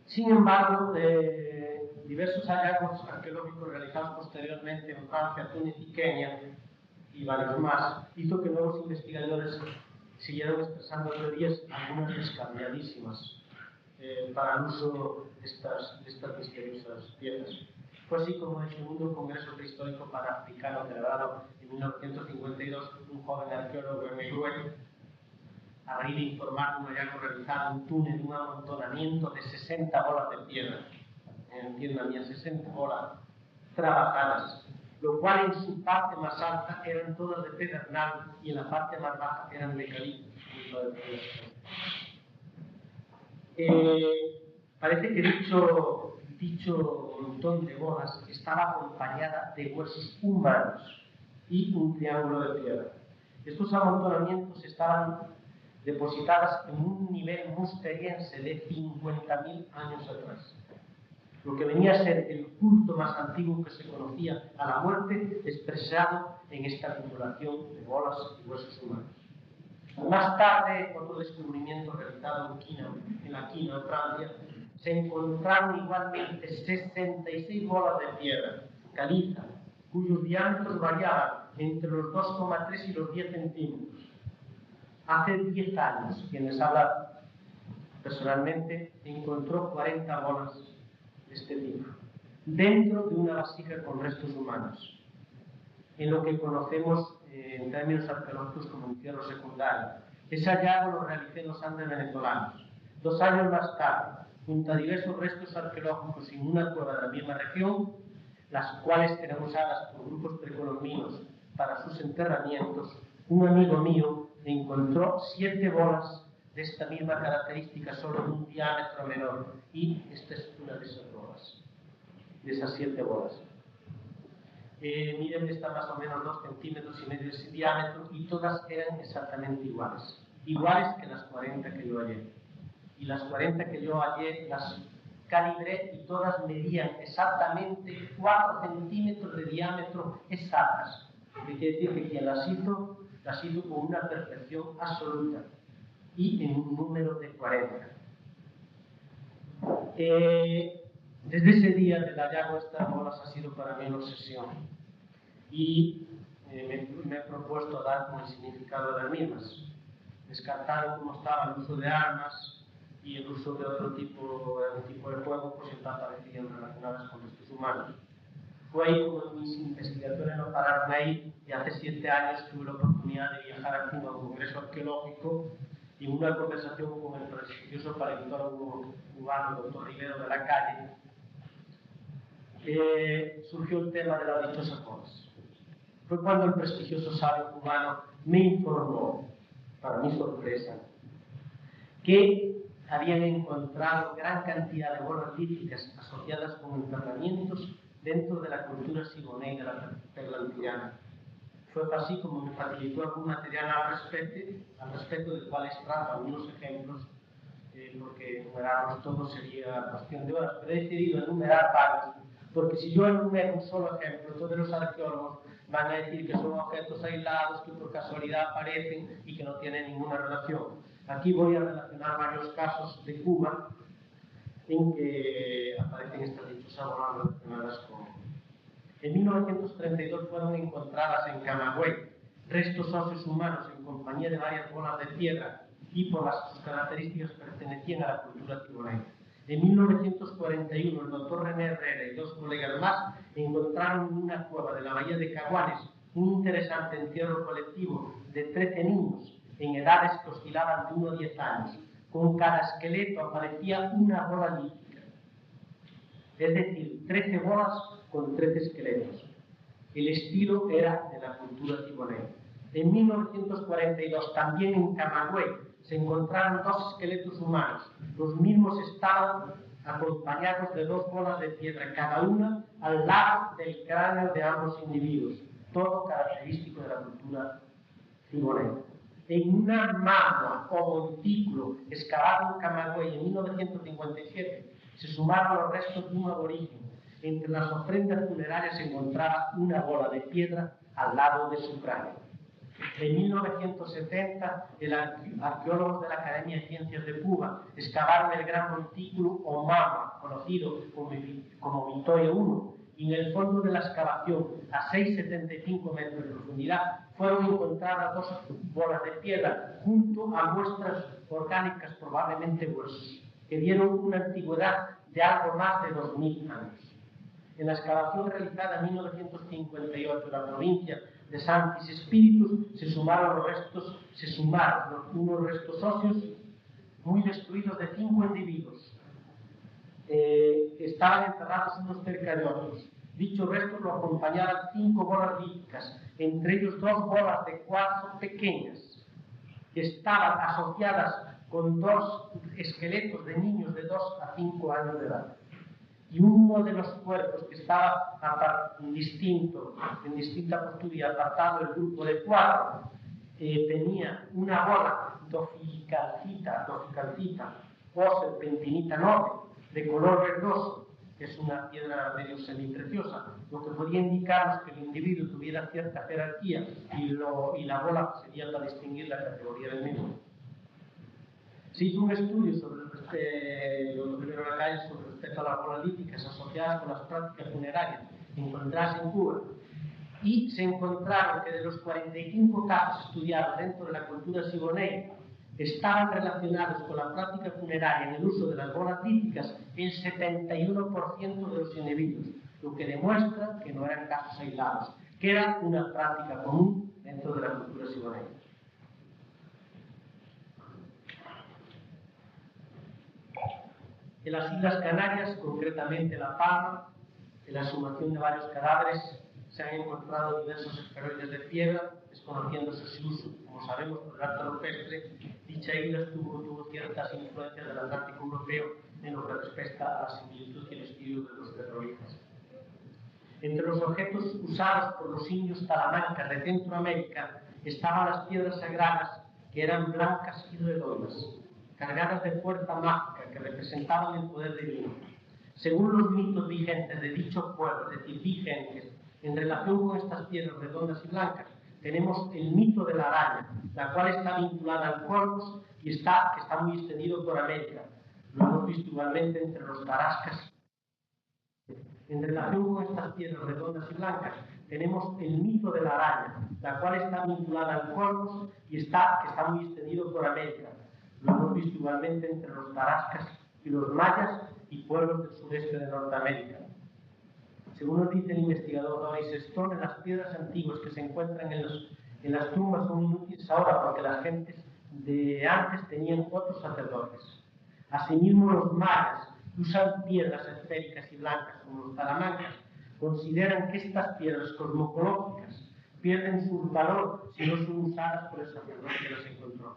Speaker 1: Sin embargo, diversos hallazgos arqueológicos realizados posteriormente en Francia, Túnez y Kenia, y varios más, hizo que nuevos investigadores siguieran expresando teorías, algunas descabelladísimas, para el uso de estas misteriosas piezas. Fue así como en el segundo Congreso Prehistórico Panafricano, celebrado en 1952, un joven arqueólogo en Meruel, a raíz de informar de un hallazgo realizado en un túnel, un amontonamiento de 60 bolas de piedra, entiendan bien, 60 bolas trabajadas, lo cual en su parte más alta eran todas de pedernal y en la parte más baja eran de calizo. Parece que dicho montón de bolas estaba acompañada de huesos humanos y un triángulo de piedra. Estos amontonamientos estaban depositadas en un nivel musteriense de 50.000 años atrás, lo que venía a ser el culto más antiguo que se conocía a la muerte, expresado en esta acumulación de bolas y huesos humanos. Más tarde, otro descubrimiento realizado en la Quina, en Francia, se encontraron igualmente 66 bolas de piedra caliza, cuyos diámetros variaban entre los 2,3 y los 10 centímetros. Hace 10 años, quien les habla personalmente, encontró 40 bolas de este tipo, dentro de una vasija con restos humanos, en lo que conocemos en términos arqueológicos como entierro secundario. Ese hallazgo lo realicé en los Andes venezolanos. 2 años más tarde, junto a diversos restos arqueológicos en una cueva de la misma región, las cuales eran usadas por grupos precolombinos para sus enterramientos, un amigo mío encontró 7 bolas de esta misma característica, solo de un diámetro menor, y esta es una de esas bolas, de esas 7 bolas. Miren, está más o menos 2,5 centímetros de diámetro y todas eran exactamente iguales que las 40 que yo hallé. Y las 40 que yo hallé las calibré y todas medían exactamente 4 centímetros de diámetro exactas. Quiere decir que quien las hizo con una perfección absoluta y en un número de 40. Desde ese día del hallazgo de estas bolas ha sido para mí una obsesión y me he propuesto dar con el significado de las mismas, descartar cómo estaba el uso de armas y el uso de otro tipo de fuego, pues en aparecían relacionadas con restos humanos. Fue ahí como mis investigaciones no pararon ahí, y hace 7 años tuve la oportunidad de viajar a Cuba a un congreso arqueológico y en una conversación con el prestigioso paleontólogo cubano, doctor Rivero de la Calle, surgió el tema de las dichosas bolas. Fue cuando el prestigioso sabio cubano me informó, para mi sorpresa, que habían encontrado gran cantidad de bolas líticas asociadas con enterramientos dentro de la cultura siboney de la perla antillana. Fue así como me facilitó algún material al respecto del cual extrajo algunos ejemplos, porque enumerarlos todos sería cuestión de horas, pero he decidido enumerar varios, porque si yo enumero un solo ejemplo, todos los arqueólogos van a decir que son objetos aislados, que por casualidad aparecen y que no tienen ninguna relación. Aquí voy a relacionar varios casos de Cuba en que aparecen estas dichosas bolas relacionadas con... En 1932 fueron encontradas en Camagüey restos óseos humanos en compañía de varias bolas de piedra y por sus características pertenecían a la cultura timonesa. En 1941 el doctor René Herrera y 2 colegas más encontraron en una cueva de la bahía de Caguanes un interesante entierro colectivo de 13 niños en edades que oscilaban de 1 a 10 años. Con cada esqueleto aparecía una bola lítica, es decir, 13 bolas con 13 esqueletos. El estilo era de la cultura timonesa. En 1942, también en Camagüey, se encontraron 2 esqueletos humanos. Los mismos estaban acompañados de 2 bolas de piedra, cada una al lado del cráneo de ambos individuos, todo característico de la cultura timonesa. En una mama o montículo excavado en Camagüey en 1957, se sumaron los restos de un aborigen. Entre las ofrendas funerarias se encontraba una bola de piedra al lado de su cráneo. En 1970, arqueólogos de la Academia de Ciencias de Cuba excavaron el gran montículo Omama, conocido como Vitoria I, y en el fondo de la excavación, a 6,75 metros de profundidad, fueron encontradas 2 bolas de piedra junto a muestras orgánicas, probablemente huesos, que dieron una antigüedad de algo más de 2000 años. En la excavación realizada en 1958 en la provincia de Santis Espíritus se sumaron unos restos óseos muy destruidos de 5 individuos. Estaban enterrados unos cerca de otros. Dichos restos lo acompañaban 5 bolas líticas, entre ellos 2 bolas de cuarzo pequeñas, que estaban asociadas con 2 esqueletos de niños de 2 a 5 años de edad. Y uno de los cuerpos que estaba en distinta postura y apartado del grupo de 4, tenía una bola doficalcita o serpentinita noble, de color verdoso, que es una piedra medio semipreciosa, lo que podía indicarnos que el individuo tuviera cierta jerarquía y la bola sería para distinguir la categoría del mismo. Se hizo un estudio sobre respecto a las bolas líticas asociadas con las prácticas funerarias encontradas en Cuba, y se encontraron que de los 45 casos estudiados dentro de la cultura siboney estaban relacionados con la práctica funeraria en el uso de las bolas líticas el 71% de los individuos, lo que demuestra que no eran casos aislados, que era una práctica común dentro de la cultura siboney. En las Islas Canarias, concretamente La Palma, en la exhumación de varios cadáveres, se han encontrado diversos esferoides de piedra, desconociéndose su uso. Como sabemos por el arte rupestre, dicha isla tuvo ciertas influencias del Atlántico europeo en lo que respecta a la similitud y el estilo de los petroglifos. Entre los objetos usados por los indios talamancas de Centroamérica estaban las piedras sagradas, que eran blancas y redondas, cargadas de fuerza mágica que representaban el poder divino. Según los mitos vigentes de dicho pueblo, es decir, vigentes, en relación con estas piedras redondas y blancas, tenemos el mito de la araña, la cual está vinculada al corpus y que está muy extendido por América. Lo hemos visto igualmente entre los tarascas. En relación con estas piedras redondas y blancas, tenemos el mito de la araña, la cual está vinculada al corpus y que está muy extendido por América. Lo hemos visto igualmente entre los tarascas y los mayas y pueblos del sureste de Norteamérica. Según nos dice el investigador Doris Stone, las piedras antiguas que se encuentran en las tumbas son inútiles ahora porque las gentes de antes tenían otros sacerdotes. Asimismo, los mayas, que usan piedras esféricas y blancas como los talamancas, consideran que estas piedras cosmocológicas pierden su valor si no son usadas por el sacerdote que las encontró.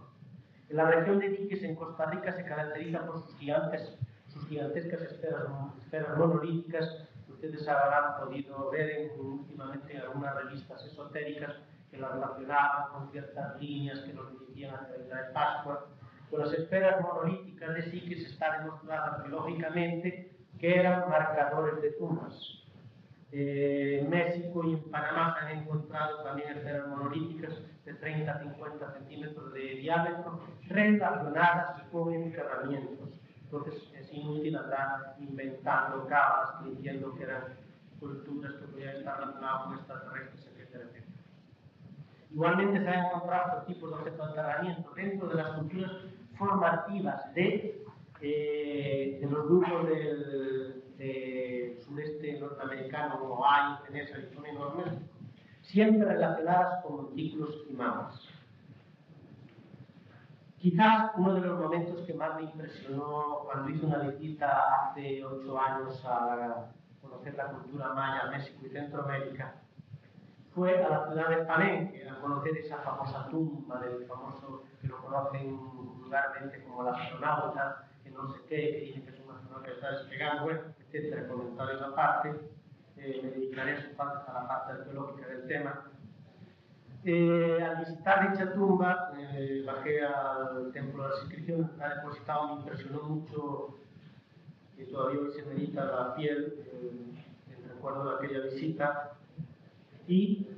Speaker 1: En la región de Diques, en Costa Rica, se caracteriza por sus gigantescas esferas monolíticas. Ustedes habrán podido ver últimamente en algunas revistas esotéricas que las relacionaban con ciertas líneas que nos dirigían hacia la isla de Pascua. Con las esferas monolíticas de Siques está demostrado arqueológicamente que eran marcadores de tumbas. En México y en Panamá se han encontrado también esferas monolíticas de 30 a 50 centímetros de diámetro relacionadas con enterramientos. Entonces es inútil andar inventando cábalas diciendo que eran culturas que podían estar relacionadas con extraterrestres, etcétera, etcétera. Igualmente se han encontrado otros tipos de objetos de enterramiento dentro de las culturas formativas de los grupos del sureste norteamericano, como Ohio, Tennessee, y son enormes, siempre relacionadas con montículos y mamas. Quizás uno de los momentos que más me impresionó cuando hice una visita hace 8 años a conocer la cultura maya, México y Centroamérica, fue a la ciudad de Palenque, a conocer esa famosa tumba del famoso, que lo conocen vulgarmente como el astronauta, que no sé qué, que dicen que es un astronauta que está despegando, bueno, etcétera, comentarios aparte. Me dedicaré a la parte arqueológica del tema. Al visitar dicha tumba, bajé al templo de las inscripciones, la depositado, me impresionó mucho, y todavía hoy se me edita la piel en recuerdo de aquella visita. Y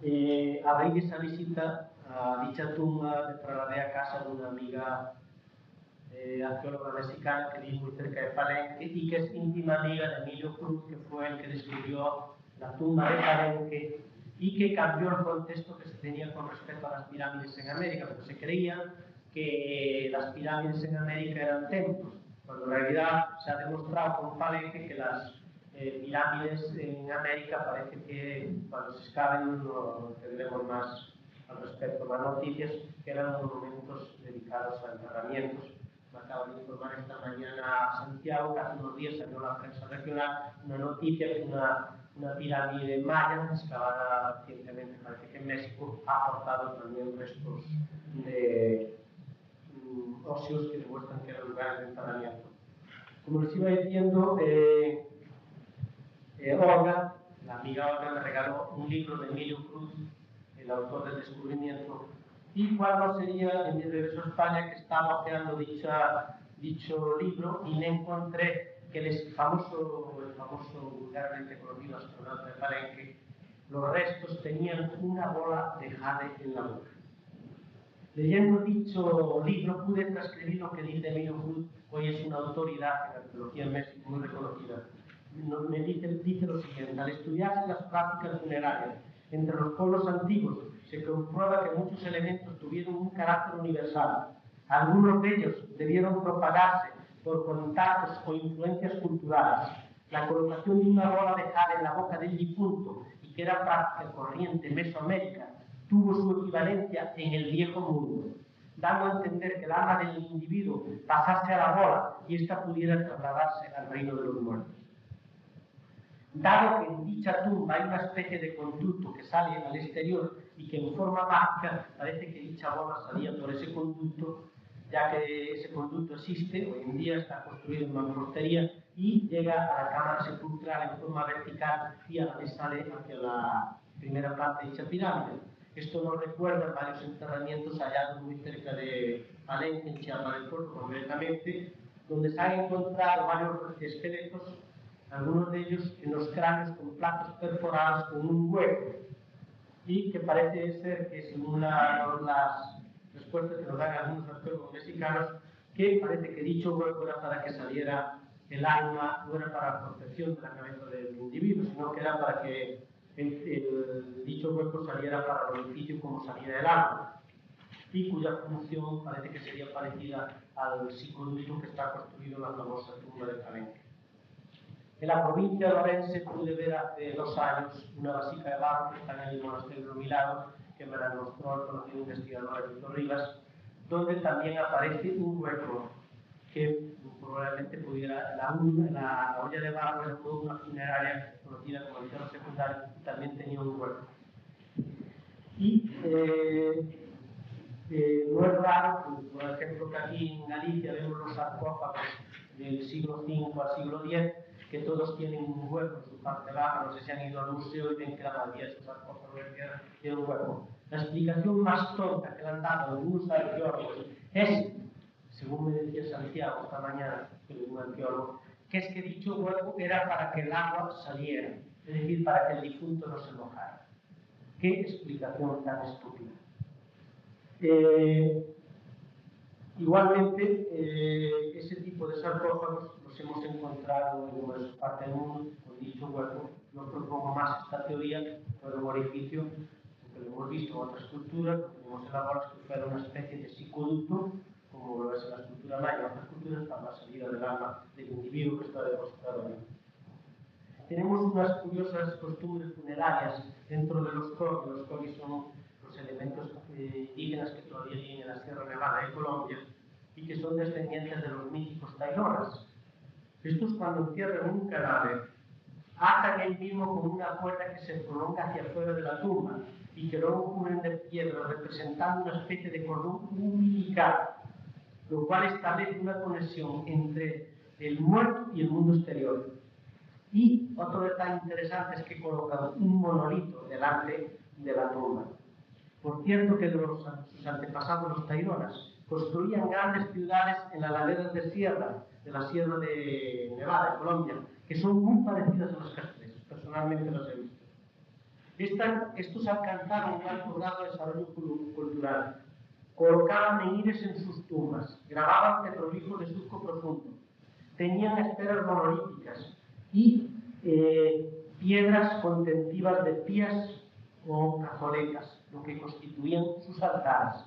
Speaker 1: A raíz desa visita a dicha tumba me trasladé a casa dunha amiga arqueóloga mexicana que vive moi cerca de Palenque e que es íntima amiga de Emilio Cruz, que fue el que descubrió la tumba de Palenque y que cambió el contexto que se tenía con respecto a las pirámides en América, porque se creía que las pirámides en América eran templos, cuando en realidad se ha demostrado con Palenque que las pirámides en América parece que cuando se excaven no tendremos más al respecto, más noticias, que eran monumentos dedicados a enterramientos. Me acabo de informar esta mañana a Santiago, que hace unos días salió en la prensa regional una noticia que una pirámide maya excavada recientemente, parece que en México, ha aportado también restos de óseos que demuestran que eran lugares de enterramiento. Como les iba diciendo, Olga, la amiga Olga, me regaló un libro de Emilio Cruz, el autor del descubrimiento, y cuando sería en mi regreso a España que estaba ojeando dicho libro y me encontré que el famoso vulgarmente conocido astronauta de Palenque, los restos tenían una bola de jade en la boca. Leyendo dicho libro pude transcribir lo que dice Emilio Cruz, hoy es una autoridad en la arqueología en México muy reconocida. Me dice lo siguiente: al estudiarse las prácticas funerarias entre los pueblos antiguos, se comprueba que muchos elementos tuvieron un carácter universal. Algunos de ellos debieron propagarse por contactos o influencias culturales. La colocación de una bola de jade en la boca del difunto, y que era práctica corriente en Mesoamérica, tuvo su equivalencia en el Viejo Mundo, dando a entender que el alma del individuo pasase a la bola y ésta pudiera trasladarse al reino de los muertos. Dado que en dicha tumba hay una especie de conducto que sale al exterior y que en forma mágica parece que dicha bola salía por ese conducto, ya que ese conducto existe, hoy en día está construido en mampostería y llega a la cámara sepulcral en forma vertical y a la vez sale hacia la primera parte de dicha pirámide. Esto nos recuerda varios enterramientos hallados muy cerca de Palenque, en Chiapa del Puerto concretamente, donde se han encontrado varios esqueletos, algunos de ellos en los cráneos con platos perforados con un hueco, y que parece ser que, según las respuestas que nos dan algunos arqueólogos mexicanos, que parece que dicho hueco era para que saliera el alma, no era para la protección de la cabeza del individuo, sino que era para que dicho hueco saliera para el orificio como salida del alma, y cuya función parece que sería parecida al psicoducto que está construido en la famosa tumba de Palenque. En la provincia de Orense pude ver hace 2 años una vasija de barro que está en el monasterio de Milagro, que me la mostró el conocido investigador Víctor Rivas, donde también aparece un hueco que probablemente pudiera, la olla de barro era toda una funeraria conocida como el Cerro Secundario, también tenía un hueco. Y no es raro, por ejemplo, que aquí en Galicia vemos los sarcófagos del siglo V al siglo X, que todos tienen un hueco en su parte baja. No sé si han ido al museo y ven que la mayoría de esos sarcófagos tienen un hueco. La explicación más tonta que le han dado algunos arqueólogos es, según me decía Santiago esta mañana, que es un arqueólogo, que es que dicho hueco era para que el agua saliera, es decir, para que el difunto no se mojara. ¿Qué explicación tan estúpida? Igualmente, ese tipo de sarcófagos los hemos encontrado en nuestra parte del mundo, con dicho hueco. Yo propongo más esta teoría por un orificio, porque lo hemos visto en otras culturas, lo tenemos elaborado, que fuera una especie de psicoducto, como lo es en la cultura maya, en otras culturas, para la salida del alma del individuo que está depositado ahí. Tenemos unas curiosas costumbres funerarias dentro de los cogis. Los cogis son los elementos indígenas que todavía viven en la Sierra Nevada de Colombia y que son descendientes de los míticos tailoras. Estos, cuando entierran un cadáver, atan el mismo con una cuerda que se prolonga hacia afuera de la tumba y que luego cubren de piedra, representando una especie de cordón umbilical, lo cual establece una conexión entre el muerto y el mundo exterior. Y otro detalle interesante es que colocan un monolito delante de la tumba. Por cierto que sus antepasados, los taironas, construían grandes ciudades en las laderas de la Sierra de Nevada, de Colombia, que son muy parecidas a los castellos. Personalmente los he visto. Estos alcanzaron un alto grado de desarrollo cultural. Colocaban menhires en sus tumbas, grababan petroglifos de surco profundo, tenían esteras monolíticas y piedras contentivas de pías o cazoletas, lo que constituían sus altares.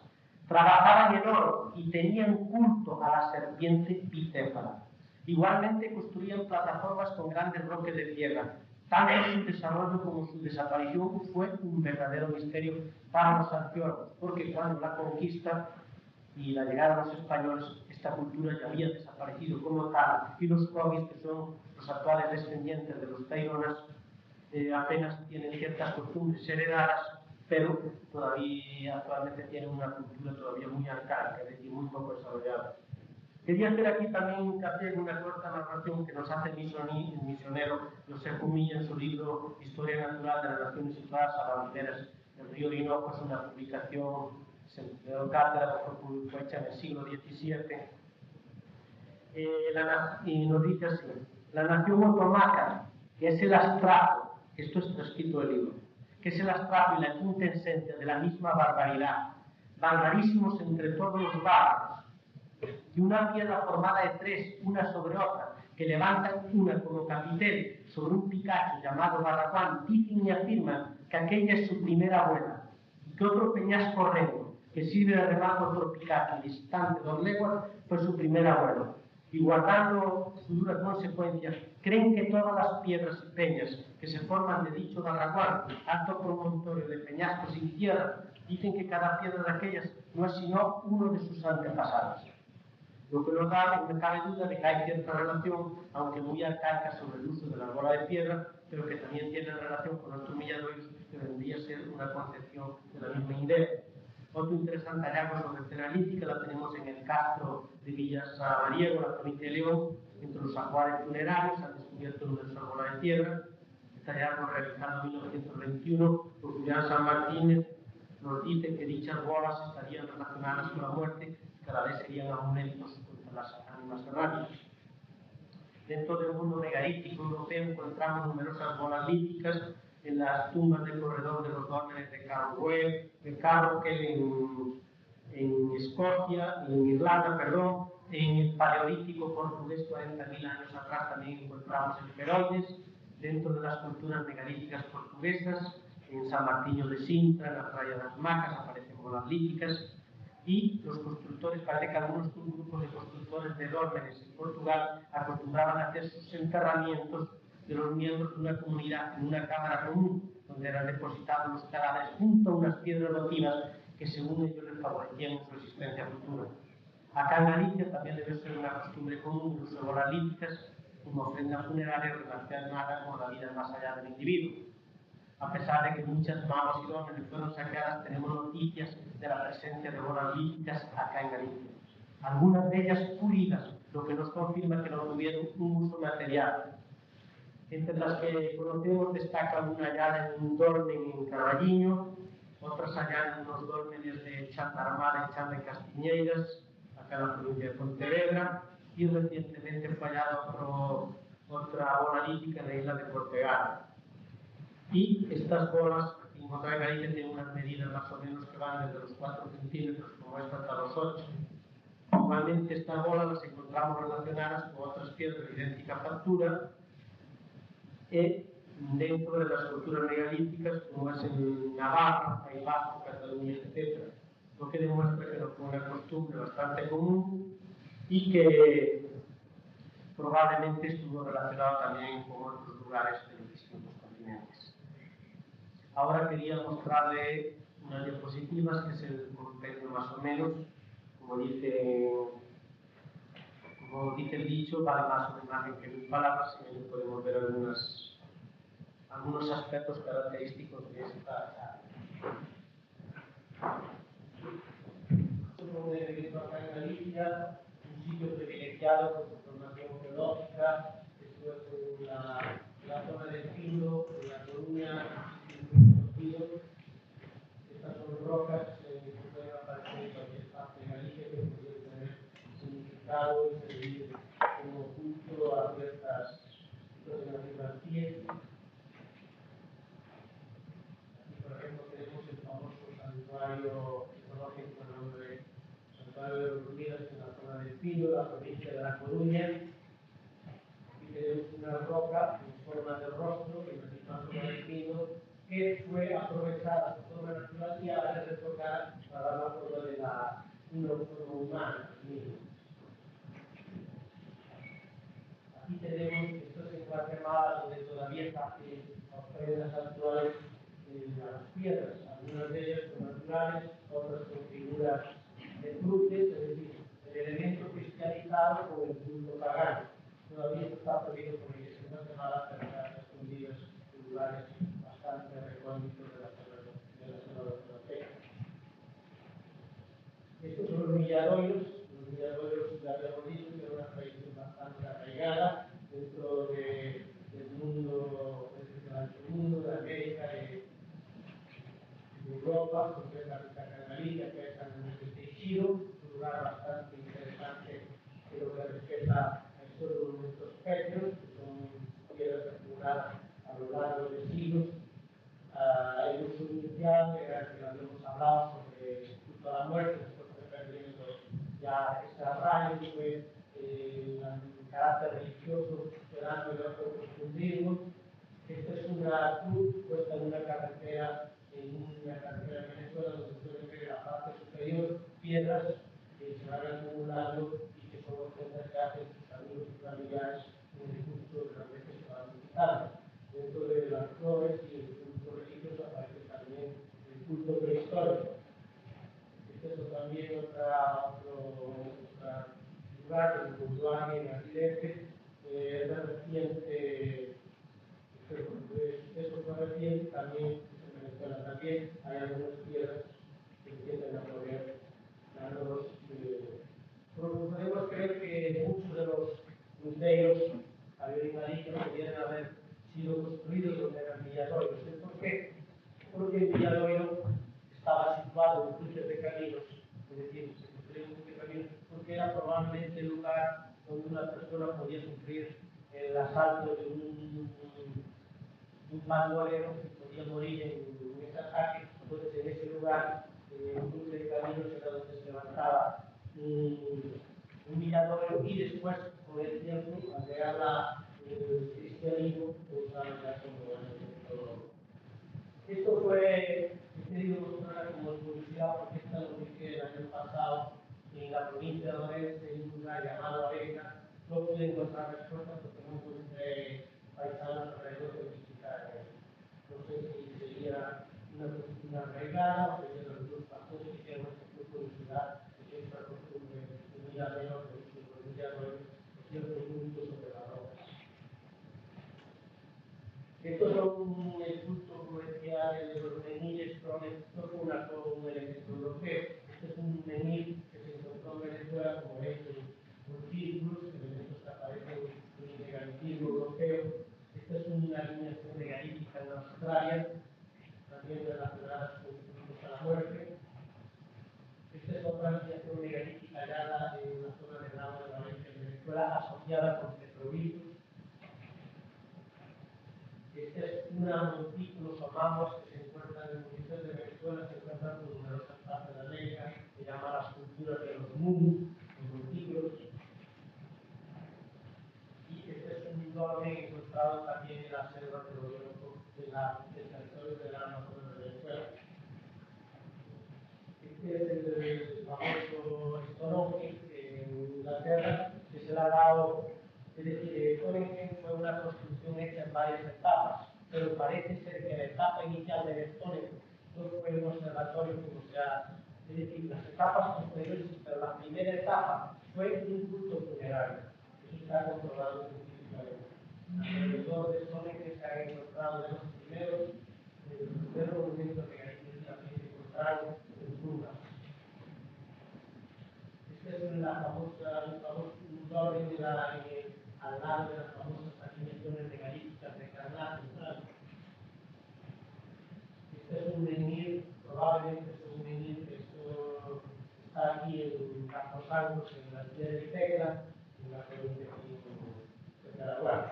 Speaker 1: Trabajaban el oro y tenían culto a la serpiente bicéfala. Igualmente construían plataformas con grandes bloques de piedra. Tanto su desarrollo como su desaparición fue un verdadero misterio para los arqueólogos, porque cuando la conquista y la llegada de los españoles, esta cultura ya había desaparecido como tal, y los cogis, que son los actuales descendientes de los taironas, apenas tienen ciertas costumbres heredadas, pero todavía actualmente tienen una cultura todavía muy arcaica, es decir, muy poco desarrollada. Quería hacer aquí también hincapié en una corta narración que nos hace el misionero José Jumilla en su libro Historia Natural de las Naciones Situadas a las riberas del río Orinoco. Es una publicación de cátedra que fue hecha en el siglo XVII. Y nos dice así: la nación otomaca, que es el abstrato, esto está escrito en el libro, que es el abstrato y la quinta esencia de la misma barbaridad, barbarísimos entre todos los bárbaros, y una piedra formada de tres, una sobre otra, que levantan una como capitel sobre un picacho llamado Barracuán, dicen y afirman que aquella es su primera abuela, y que otro peñasco recto, que sirve de rebajo a otro picacho distante 2 leguas, fue su primera abuela. Y guardando su dura consecuencia, creen que todas las piedras y peñas que se forman de dicho Barracuán, alto promontorio de peñascos sin tierra, dicen que cada piedra de aquellas no es sino uno de sus antepasados. Lo que nos da, no cabe duda de que hay cierta relación, aunque muy arcaica, sobre el uso de la bola de piedra, pero que también tiene relación con nuestros milladoides, que vendría a ser una concepción de la misma idea. Otro interesante hallazgo sobre cera lítica la tenemos en el castro de Villasabariego, la provincia de León. Entre los ajuares funerarios han descubierto una de esas bolas de piedra. Este hallazgo, realizado en 1921 por Julián San Martínez, nos dice que dichas bolas estarían relacionadas con la muerte, cada vez serían amuletos contra las ánimas errantes. Dentro del mundo megalítico europeo encontramos numerosas bolas líticas en las tumbas del corredor de los dólmenes de Carroquel en Escocia, en Irlanda, perdón. En el paleolítico portugués, 40.000 años atrás, también encontramos esferoides. Dentro de las culturas megalíticas portuguesas, en San Martiño de Sintra, en la playa de las Macas, aparecen bolas líticas. Y los constructores, parece que algunos grupos de constructores de dólmenes en Portugal acostumbraban a hacer sus enterramientos de los miembros de una comunidad en una cámara común, donde eran depositados los cadáveres junto a unas piedras votivas que, según ellos, les favorecían su existencia futura. Acá en Galicia también debe ser una costumbre común el uso de bolas líticas como ofrenda funeraria relacionada con la vida más allá del individuo. A pesar de que muchas mamas y dólmenes fueron saqueadas, tenemos noticias de la presencia de bolas líticas acá en Galicia. Algunas de ellas pulidas, lo que nos confirma que no tuvieron un uso material. Entre las que conocemos destaca una hallada en un dolmen en Carballiño, otras halladas en unos dólmenes de Chantarmar en Chame Castiñeiras, acá en la provincia de Pontevedra, y recientemente fue hallada otra bola lítica en la isla de Portugal. Y estas bolas, en Galicia, tienen unas medidas más o menos que van desde los 4 centímetros, como esta, hasta los 8. Igualmente, estas bolas las encontramos relacionadas con otras piedras de idéntica factura dentro de las culturas megalíticas, como es en Navarra, País Vasco, Cataluña, etc. Lo que demuestra que no fue una costumbre bastante común y que probablemente estuvo relacionado también con otros lugares de los distintos continentes. Ahora quería mostrarle unas diapositivas, que es el compendio más o menos, como dice el dicho, vale más una imagen que 1000 palabras, y ahí podemos ver algunos aspectos característicos de esta acá en Galicia, un sitio privilegiado por su formación geológica. Esto es la zona del Pindo, en La Coruña. Estas son rocas que pueden aparecer en cualquier parte de Galicia, que pueden tener significado y servir como culto a ciertas situaciones de aprovechada por toda la naturaleza, ahora se toca para dar la forma de una forma humana. Aquí tenemos, esto es en Guatemala, donde todavía está ofrendas actuales en las piedras, algunas de ellas son naturales, otras con figuras de cruces, es decir, el elemento cristianizado o el culto pagano. Todavía esto está prohibido por la Iglesia en Guatemala, pero está escondido en lugares bastante recónditos de la zona europea. Estos son los milladoiros ya habíamos dicho que era una tradición bastante arraigada dentro del mundo, del mundo, de América, de Europa, concretamente acá en Galicia, que es el Teixido, un lugar bastante interesante en lo que respecta a estos monumentos pétreos, que son piedras acumuladas a lo largo de siglos. El uso inicial era que habíamos hablado sobre el culto a la muerte, después fue perdiendo ya ese arraigo, fue el carácter religioso quedando en otro profundismo. Esta es una cruz puesta en una carretera de Venezuela, donde se pueden ver en la parte superior piedras que se van acumulando y que son ofrendas que hacen sus amigos y familiares en el culto de las veces que se van visitando. Dentro de las flores y el culto religioso aparece también el culto prehistórico. Este es también otro lugar del cultural en Accidente, es de reciente. Eso fue reciente, también en Venezuela también hay algunas piedras que empiezan a poner dándonos. Podemos creer que muchos de los museos en Galicia podrían haber sido construidos donde eran Villadoiros. ¿Por qué? Porque el Villadoiro estaba situado en cruces de caminos, es decir, se construyeron cruces de caminos porque era probablemente el lugar donde una persona podía sufrir el asalto de un bandolero que podía morir en ese ataque. Entonces, en ese lugar, en un cruce de caminos, era donde se levantaba un mirador y después, con el tiempo, al llegar el cristianismo, usaron ya como elemento. Esto fue, he querido mostrar como curiosidad porque esta lo dije el año pasado en la provincia de Orense, en un lugar llamado Areca. No pude encontrar respuestas porque no encontré paisanos alrededor de visitar. No sé si sería una regada o sería los dos pastores que hicieron esta curiosidad de esta costumbre de miradero, de mirador, ciertos puntos sobre la roca. Estos son el culto comercial de los meniles, pero esto fue un elemento europeo. Este es un menil que se encontró en Venezuela, como veis, en círculos, elementos que aparecen en el megalitismo europeo. Esta es una alineación megalítica en Australia, también relacionadas con cultos a la muerte. Esta es otra alineación megalítica hallada en la zona de Grado de Valencia, en Venezuela, asociada con petroglitos. Este es una montículos o mamos que se encuentran en municipio de Venezuela, se encuentran en numerosas partes de América, se llama las culturas de los mundos, los montículos. Y este es un dolmen encontrado también en la selva del Orinoco, del territorio de la Amazonas de Venezuela. Este es el famoso Stonehenge en Inglaterra, que se le ha dado. Es decir, Stonehenge fue una construcción hecha en varias etapas, pero parece ser que la etapa inicial del Stonehenge no fue un observatorio como sea, es decir, las etapas posteriores, pero la primera etapa fue un culto funerario. Eso está comprobado científicamente. Alrededor de Stonehenge se han encontrado de los primeros monumentos de Galicia que se encontraron en tumbas. Este es el famoso orden al lado de las famosas alineaciones megalíticas de Karnak. Este es un menhir, probablemente es un menhir que está aquí en Camposancos, en la ciudad de Tecla, en la provincia de Paraguay.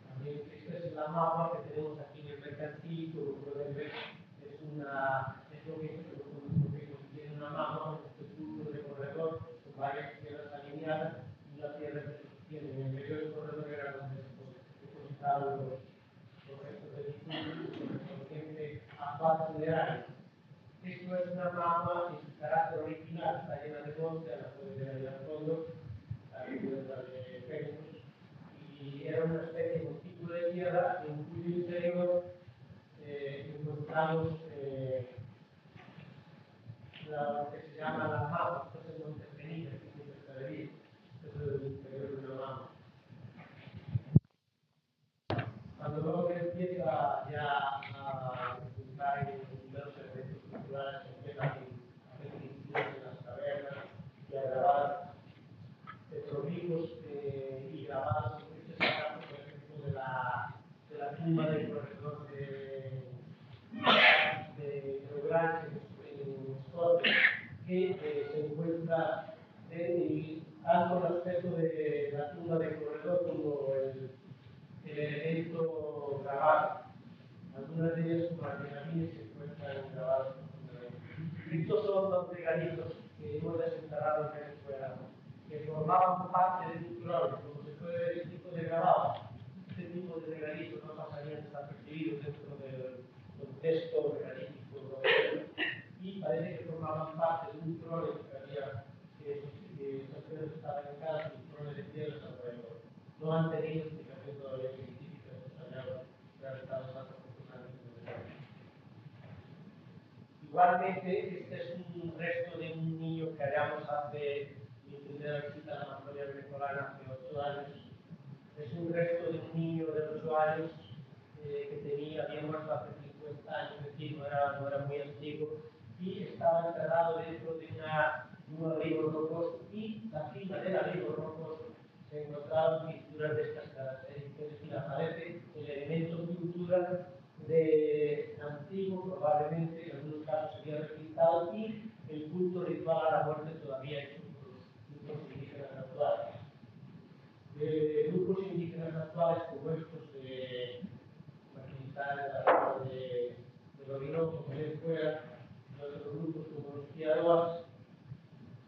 Speaker 1: También esta es la mapa que tenemos aquí en el mercantil, como pueden ver, es lo que tiene una mapa, un estructura de corredor con varias piedras alineadas y una piedra que sostiene. En el medio del corredor era donde se depositaban los restos de difuntos, por ejemplo, parte de área. Esto es una mapa en su carácter original, está llena de monte, la puede ver ahí al fondo, ahí puede darle efectos, y era una especie de montículo de tierra en cuyo interior encontramos lo que se llama la mapa, esto es el monte Penilla, que es muy cerca de Vigo, esto es el interior de una mapa. Cuando luego se empieza ya a entrar en los elementos culturales, se empiezan a hacer pinturas en las cavernas y a grabar petroglifos y grabados en este caso, por ejemplo, de la tumba del corredor de Logrange en Escocia, que se encuentra tanto el aspecto de la tumba del corredor como el elemento grabado. Algunas de ellas, como las pirámides, se encuentran grabadas profundamente. Estos son los regalitos que hemos desenterrado en Venezuela, que formaban parte de un cloro, como se puede ver este tipo de grabado. Este tipo de regalitos no pasarían desapercibidos dentro del contexto regalítico europeo, y parece que formaban parte de un cloro que había, que esas piedras estaban en casa y un cloro de piedras alrededor. No han tenido explicación todavía científica de estos hallazgos realizados hasta aproximadamente 9 años. Igualmente, este es un resto de un niño que hallamos hace mi primera visita a la Amazonia venezolana hace 8 años. Es un resto de un niño de 8 años había muerto hace 50 años, es decir, no era muy antiguo, y estaba enterrado dentro de un abrigo rocoso, y la cima del abrigo rocoso se encontraban pinturas de estas características, es decir, aparece el elemento pintura de antiguo, probablemente en algunos casos sería repintado, y el culto ritual a la muerte todavía hecho por los grupos indígenas actuales. Grupos indígenas actuales como estos militares de la zona de Orinoco, Venezuela, y otros grupos como los Tiaroas,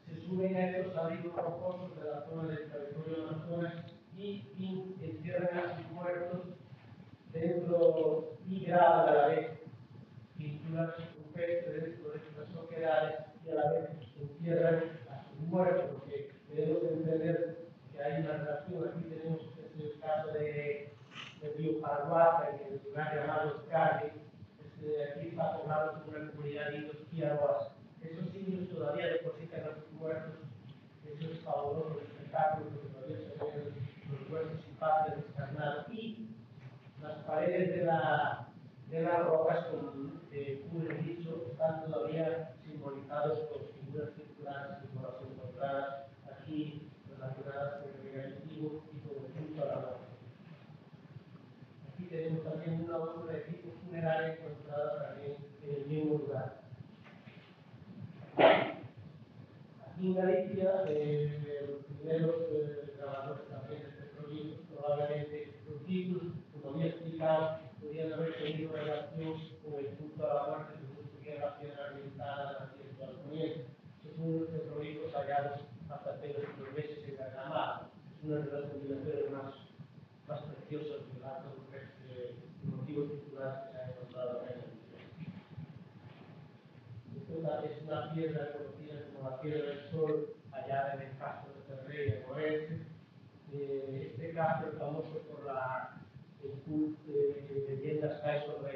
Speaker 1: se suben a estos abrigos rocosos de la zona del territorio Amazonas y entierran a sus muertos dentro y graban a la vez pinturas rupestres dentro de estas oquedades, y a la vez entierran a sus muertos, porque debemos entender que hay una relación. Aquí tenemos el caso de Río Paraguay, en el lugar llamado Cali. Aquí está poblado por una comunidad de indios Tiaroas. Esos indios todavía depositan a sus muertos. Eso es fabuloso el espectáculo, porque todavía se ven los huesos y partes descarnados. Y las paredes de las rocas con cubren dicho están todavía simbolizados por figuras circulares que hemos encontradas aquí relacionadas con el regalitivo y con el culto a la muerte. Aquí tenemos también una obra de tipo funerario encontrada también en el mismo lugar. Aquí en Galicia, los primeros grabadores también de petróleo, probablemente los títulos, como había explicado, podrían haber tenido relación con el culto a la muerte, que era la piedra orientada, la piedra al poniente. Estos son unos petrolíferos hallados hasta apenas unos meses en Granada. Es una de las combinaciones más preciosas del arte rupestre, motivos culturales que se han encontrado acá en Galicia. Esta es una piedra conocida como la piedra del sol, hallada en el castro de Terrey, en Orense. Este castro es famoso por el culto de leyendas que hay sobre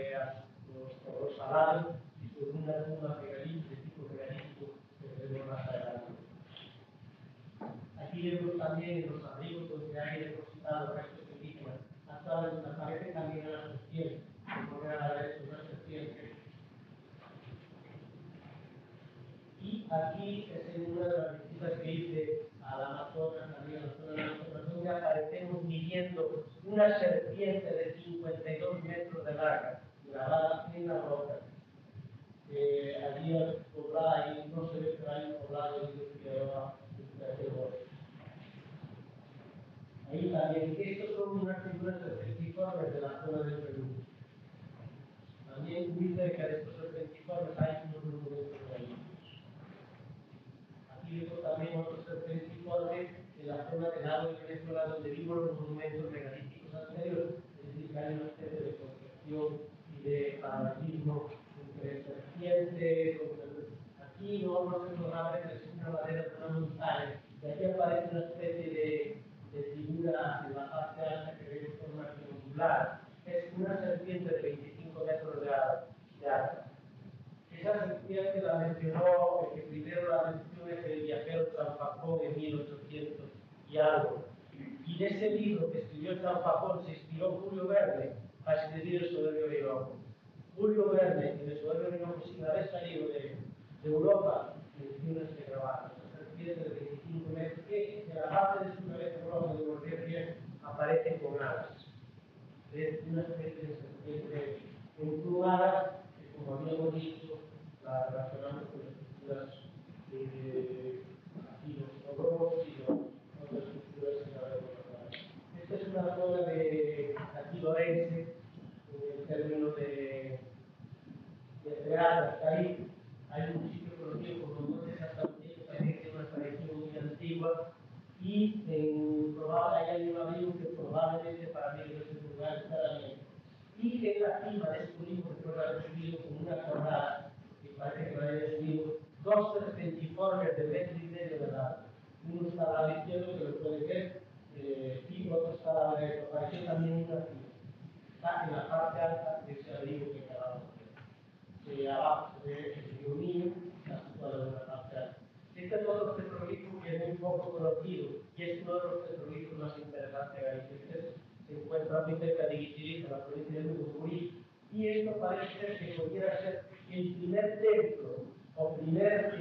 Speaker 1: los salados y sobre una tumba megalítica, de tipo megalítico, que veremos más adelante. Aquí vemos también en los abrigos donde hay depositados restos indígenas. Actualmente aparecen también en las serpientes, como era la de una serpiente. Y aquí es en una de las visitas que hice a la Amazonas, también a la zona de Amazonas, donde aparecemos midiendo una serpiente de 52 metros de larga, grabada en la roca. Allí poblada, y no se ve que hay un poblado de Figueroa, ahí también, estos son unas figuras serpentiformes de la zona del Perú. También muy cerca de estos serpentiformes hay unos monumentos religiosos. Aquí vemos también otros serpentiformes en la zona del lado de Venezuela, donde vimos los monumentos megalíticos anteriores, es decir, que hay una especie de concepción y de paralelismo entre serpiente, aquí no se lograba una madera de una montaña, y aquí aparece una especie de figura en la parte alta que vemos con una triangular. Es una serpiente de 25 metros de alta. Esa serpiente la mencionó, el que primero la menciona es el viajero San Facón en 1800 y algo. Y de ese libro que escribió San Facón se inspiró Julio Verne a escribir El soberbio Orinoco. Julio Verne, en El soberbio Orinoco, sin haber salido de Europa, menciona este grabado, esa serpiente de 25 metros, que en la parte de su cabeza roja de volver bien aparece con alas. Es una especie de serpiente emplumada que, como habíamos dicho, la relacionamos con las culturas aquí los ojos y otras culturas que la vemos hablar. Esta es una zona de aquí Lorense, en el término de Real, hasta ahí. Hay un sitio conocido como Monte Santa Lucía, que también tiene una tradición muy antigua, y hay un avión que probablemente para mí es un lugar claramente. Y en la cima descubrimos, después de haber subido con una jornada, que parece que lo haya subido, dos serpentiformes de 1,5 metros de largo. Uno está al lado izquierdo, que lo puede ver, y otro está al lado derecho. Apareció también una cima. Está en la parte alta de ese abrigo que acabamos de ver. Abajo se ve el río Niño, está situado en la parte alta. Este es otro petroglifo que es muy poco conocido y es uno de los petroglifos más interesantes de Galicia. Se encuentra muy cerca de Guitiriz, en la provincia de Lugo, y esto parece ser que pudiera ser el primer templo o primer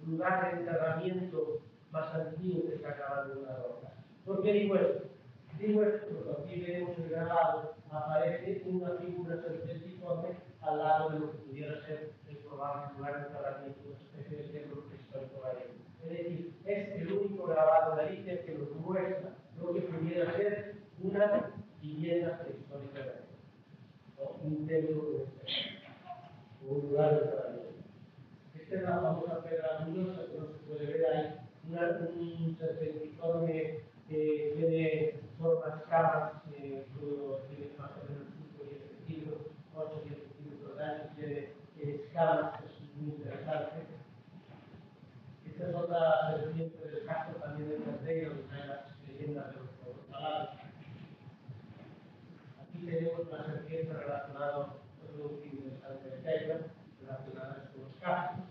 Speaker 1: lugar de enterramiento más antiguo que se acaba de una roca. ¿Por qué digo esto? Digo esto porque aquí vemos el grabado, aparece una figura serpentiforme al lado de lo que pudiera ser el probable lugar de enterramiento, una especie de templo prehistórico gallego. Es decir, es el único grabado de Galicia que nos muestra lo que pudiera ser una vivienda prehistórica gallega, o un templo o un lugar de enterramiento. Esta es la famosa pedra luminosa que no se puede ver ahí, un serpentiforme que tiene formas caras, tiene más o menos 5 o 10 centímetros, 8 o 10 centímetros de ancho, tiene escamas, que es muy interesante. Esta es otra serpiente del Castro, también de Cerdeira, donde hay las leyendas de los palados. Aquí tenemos una serpiente relacionada con un tipo interesante de Tecla, relacionadas con los castros.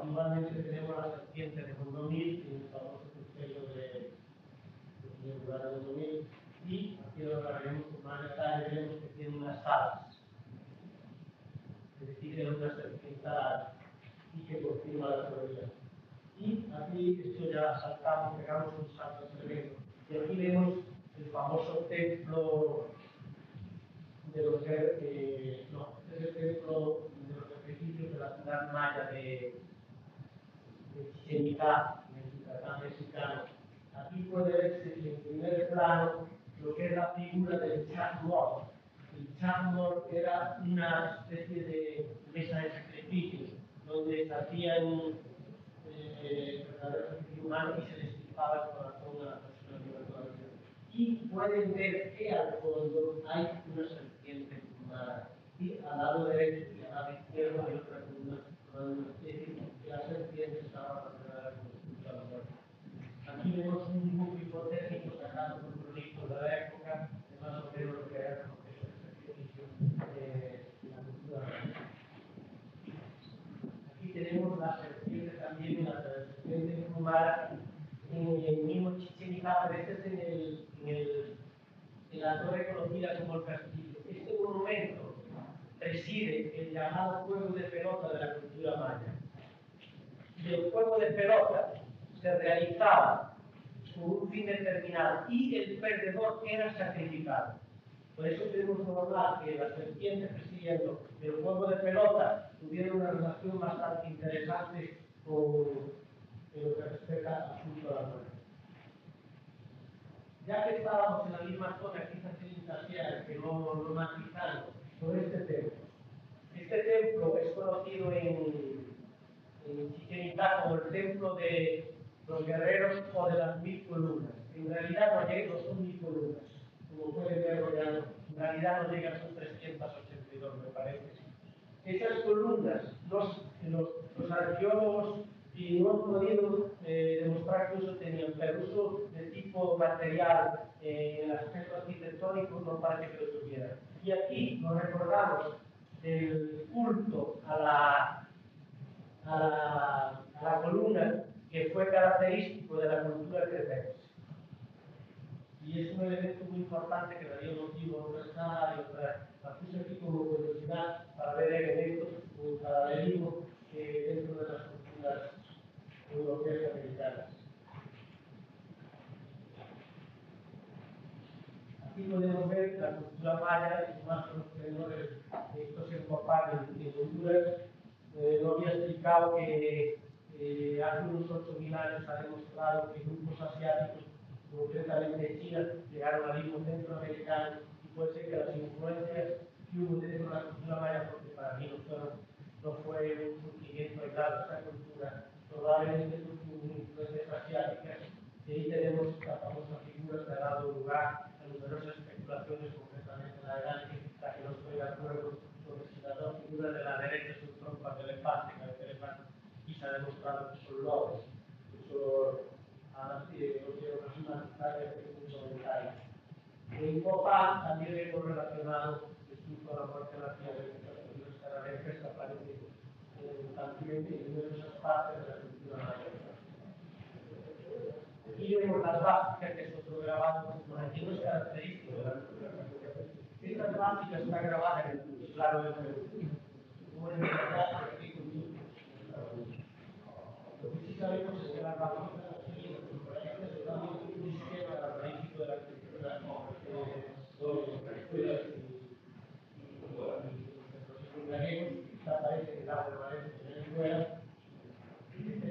Speaker 1: Igualmente tenemos la serpiente de Gondomil, en el famoso crucero del lugar de Gondomil, y aquí lo veremos con más detalle, veremos que tiene unas alas, es decir, es una serpiente alada y que confirma la teoría. Y aquí, esto ya saltamos, pegamos un salto tremendo, y aquí vemos el famoso templo de los este es el templo de los sacrificios de la ciudad maya de Chichén Itzá, en el Yucatán mexicano. Aquí puede verse en primer plano lo que es la figura del Chacmol. El Chacmol era una especie de mesa de sacrificios donde se hacían verdaderos sacrificios humanos y se les disipaba el corazón a la persona que iba a la vida. Y pueden ver que al fondo hay una serpiente fumada. Y al lado derecho y al lado izquierdo hay otra columna, es decir, que la serpiente estaba relacionada con la muerte. Aquí vemos un dibujo hipotético sacado por un cronista de la época, de más o menos lo que era el proceso de sacrificio de la cultura. Aquí tenemos la serpiente también, la serpiente fumada en el mismo Chichén Itzá, pero este es en la torre conocida como el castillo. Este monumento preside el llamado juego de pelota de la cultura maya. Y el juego de pelota se realizaba con un fin determinado y el perdedor era sacrificado. Por eso tenemos normal que las serpientes presidiendo el juego de pelota tuvieran una relación bastante interesante con lo que respecta al culto a la muerte. Ya que estábamos en la misma zona, quizás en Italia, que no matizamos sobre este templo. Este templo es conocido en Chichén Itzá como el templo de los guerreros o de las 1000 columnas. En realidad no son 1000 columnas, como pueden ver ya realidad no llegan, son 382, me parece. Esas columnas, los arqueólogos no han podido demostrar que uso tenían, pero uso de tipo material en el aspecto arquitectónico no parece que lo tuvieran. Y aquí nos recordamos del culto a la columna que fue característico de la cultura cretense. Y es un elemento muy importante que daría un motivo no está, y otra, la puse aquí como curiosidad para ver elementos o paralelismo dentro de las culturas europeas y americanas. Aquí podemos ver la cultura maya, y más los tenores, estos enfocados en culturas. No había explicado que hace unos 8.000 años ha demostrado que grupos asiáticos, concretamente China, llegaron al mismo centroamericano y puede ser que las influencias que hubo dentro de la cultura maya, porque para mí no fue un surgimiento aislado de esa cultura, probablemente tuvo influencias asiáticas, y ahí tenemos esta famosa figura que ha dado lugar a numerosas especulaciones, concretamente la de Dante, la que no estoy de acuerdo sobre si las dos figuras de la derecha son trompas de elefante, que el elefante y se ha demostrado que son lobos, incluso a las áreas de funcionalidad. En Copán también hemos relacionado con la muerte nativa de muchas figuras canadienses que aparecen también en numerosas partes de la cultura maya. Aquí vemos las básicas, que es otro grabado, aquí no es característico de la cultura maya. Estas básicas están grabadas en el claro de Perú. Bueno, lo que sí sabemos es que las básicas aquí están un esquema característico de la cultura y griegos, que aparece en el agua de Valencia en Venezuela.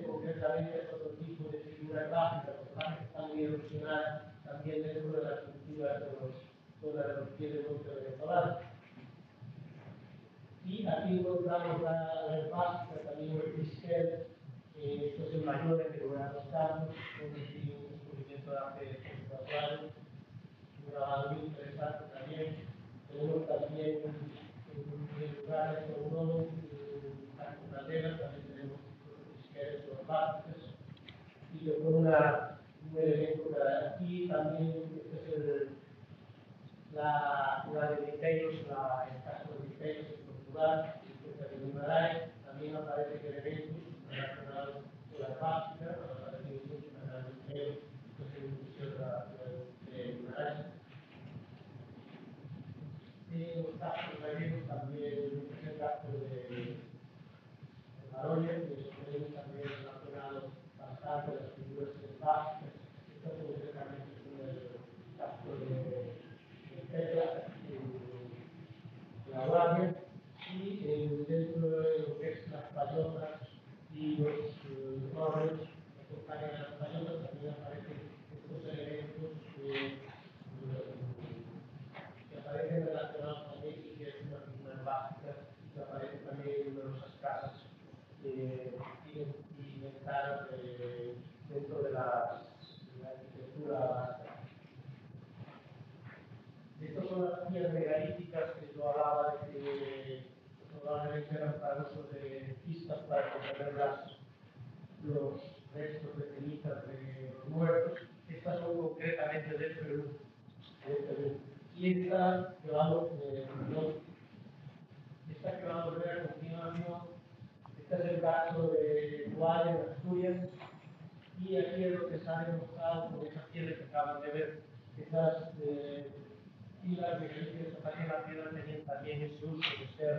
Speaker 1: Concretamente es otro tipo de figura gráfica, que está muy evolucionada también dentro de la cultura de los pies de monte venezolanos. Y aquí encontramos las básicas, también el Fisquel, esto es el mayor en el Gran Campos, un descubrimiento de hace 4 años, un grabado muy interesante también. Tenemos también en lugares como uno, en Calderas, también tenemos Fisqueles o básicas, y yo con un elemento que aquí también, este es la de Viteiros, el caso de Viteiros en Portugal, de Guimarães, también aparecen elementos relacionados con las básicas, aparecen mucho en la de Viteiros, en el Museo de Guimarães. En los casos gallegos también es el caso de Maroña, que tenemos también relacionado bastante las figuras básicas, estas concretamente son el caso de Tecla, la Guardia, y dentro de lo que es las payotas y los torres, las payotas también aparecen estos elementos que aparecen relacionados también y que es una figura básica y que aparece también en numerosas casas inventadas dentro de la arquitectura básica. Estas son las piedras megalíticas que yo hablaba de que probablemente eran para uso de pistas para contener los restos de cenizas de muertos. Estas son concretamente de Perú. Y esta que vamos a ver a continuación, este es el caso de Guaya en Asturias, y aquí es lo que se ha demostrado con esas piedras que acaban de ver, esas pilas megalíticas que también la piedra tenían también ese uso de ser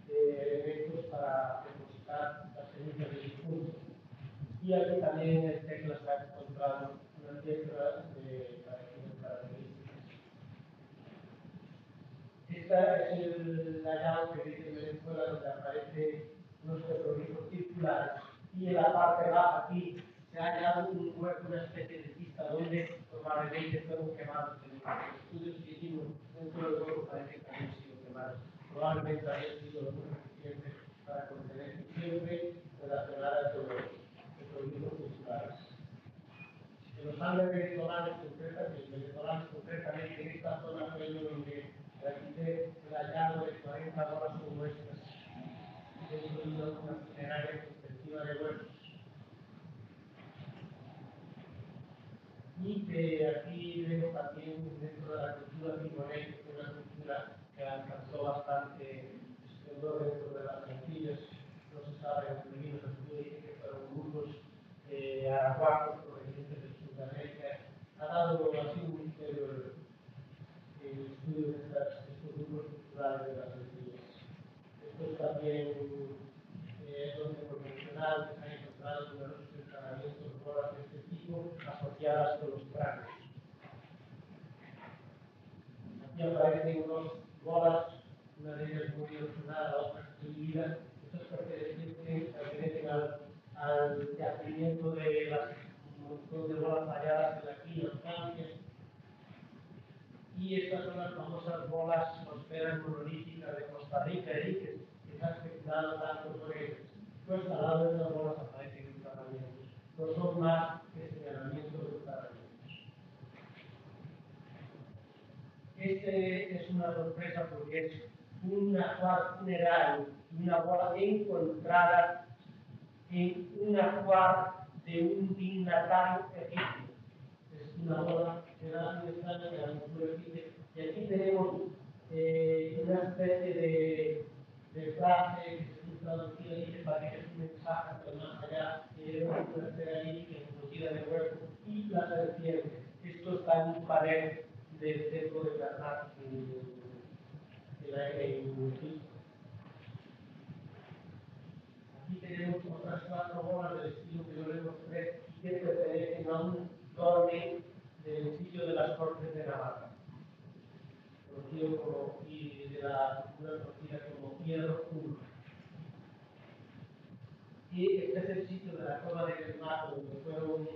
Speaker 1: elementos para depositar las cenizas del difunto. Y aquí también en el Tecla se ha encontrado una piedra de características. Esta es el hallazgo que dice en Venezuela, donde aparece unos petroglifos circulares, y en la parte baja aquí se ha hallado una especie de pista donde probablemente fueron quemados en los estudios que hicimos dentro del hueco, parece que también han sido quemados. Probablemente haya sido muy eficiente para contener siempre relacionadas con los petroglifos circulares. En los Andes venezolanos, concretamente en esta zona fue donde el hallazgo de 40 bolas con muestras dentro de una funeraria perspectiva de huesos. Y que aquí vemos también dentro de la cultura limonés, que fue una cultura que alcanzó bastante esplendor dentro de las Antillas. No se sabe muy bien, pero se dice que fueron grupos arahuacos provenientes de Sudamérica. Ha dado así un misterio el estudio de estos grupos culturales de las Antillas. Esto es también donde por mencionar que se han encontrado numerosos enterramientos de bolas de este tipo asociadas con los cráneos. Aquí aparecen dos bolas, una de ellas muy erosionada, otra dividida. Estas pertenecen al yacimiento de un montón de bolas talladas en la quina, Francia. Y estas son las famosas bolas costeras monolíticas de Costa Rica, que se ha especulado tanto por ellas. Pues al lado de esas bolas aparecen enterramientos. No son más que señalamientos de enterramientos. Este es una sorpresa porque es un ajuar funerario, una bola encontrada en un ajuar de un dignatario egipcio. Es una bola que da muy extraña de la cultura egipcia. Y aquí tenemos una especie de frase que se ha traducido y que parece que es un mensaje, pero más allá de una esfera lírica encogida de hueco y la serpiente. Esto está en un panel del templo de Karnak en Egipto. Aquí tenemos otras 4 bolas del estilo que yo les mostré que pertenecen a un dolmen del sitio de las Cortes de Navarra, conocido como, y de la cultura conocida como Hierro Puro. Y este es el sitio de la cueva de Belmato, donde fueron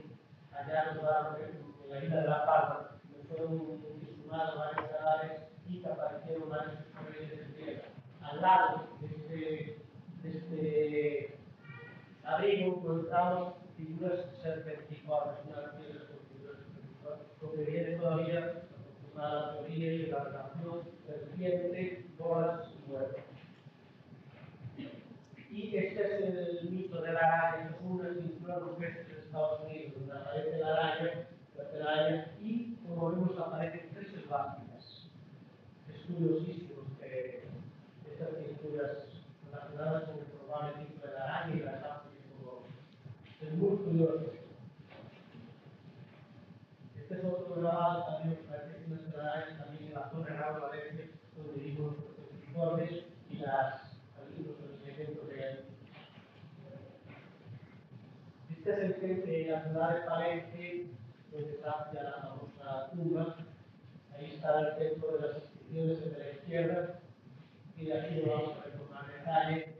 Speaker 1: hallados en la isla de La Palma, donde fueron exhumados varios cadáveres y que aparecieron varios supervivientes de tierra. Al lado de este abrigo encontramos figuras serpentiformes, una piedra con figuras serpentiformes, lo que viene todavía a la teoría y la relación serpiente, bolas y huevos. Y este es el mito de la araña, que es una pintura rupestre de Estados Unidos, donde aparece la araña, y como vemos aparecen 3 esvásticas. Es curiosísimo que estas pinturas relacionadas con el probable tipo de la araña y las aves y todo. Es muy curioso. Este es otro grabado también, que parece que es una araña también en la zona de Raúl Valencia, donde vimos los informes y los elementos de ahí. Este es la ciudad de Palenque, donde está ya la famosa tumba. Ahí está el templo de las inscripciones de la izquierda, y de aquí lo vamos a ver con más detalle.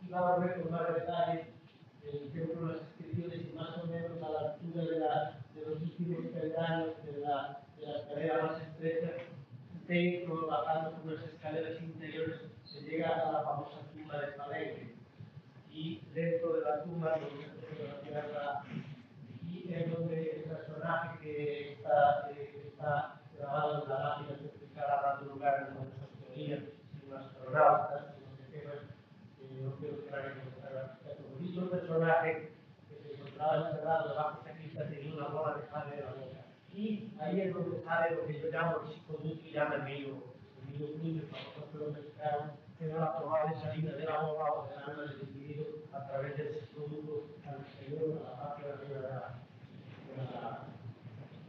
Speaker 1: Y vamos a ver con más detalle el templo de las inscripciones y más o menos a la altura de los últimos peldaños de la escalera más estrecha, dentro, bajando por unas escaleras interiores, se llega a la famosa tumba de Palenque. Y dentro de la tumba, y es donde el personaje que está grabado en la lápida que explicará dando lugar en nuestras teorías, si un astronauta, si no sé qué, no quiero entrar en el mismo personaje que se encontraba encerrado debajo de esta crista tenía una bola de sangre de la boca. Y ahí es donde sale lo que yo llamo el psicoducto y llama el medio fluido, para nosotros los mexicanos, que era la probable salida de la boca o del alma del individuo a través del psicoducto al exterior, a la parte de arriba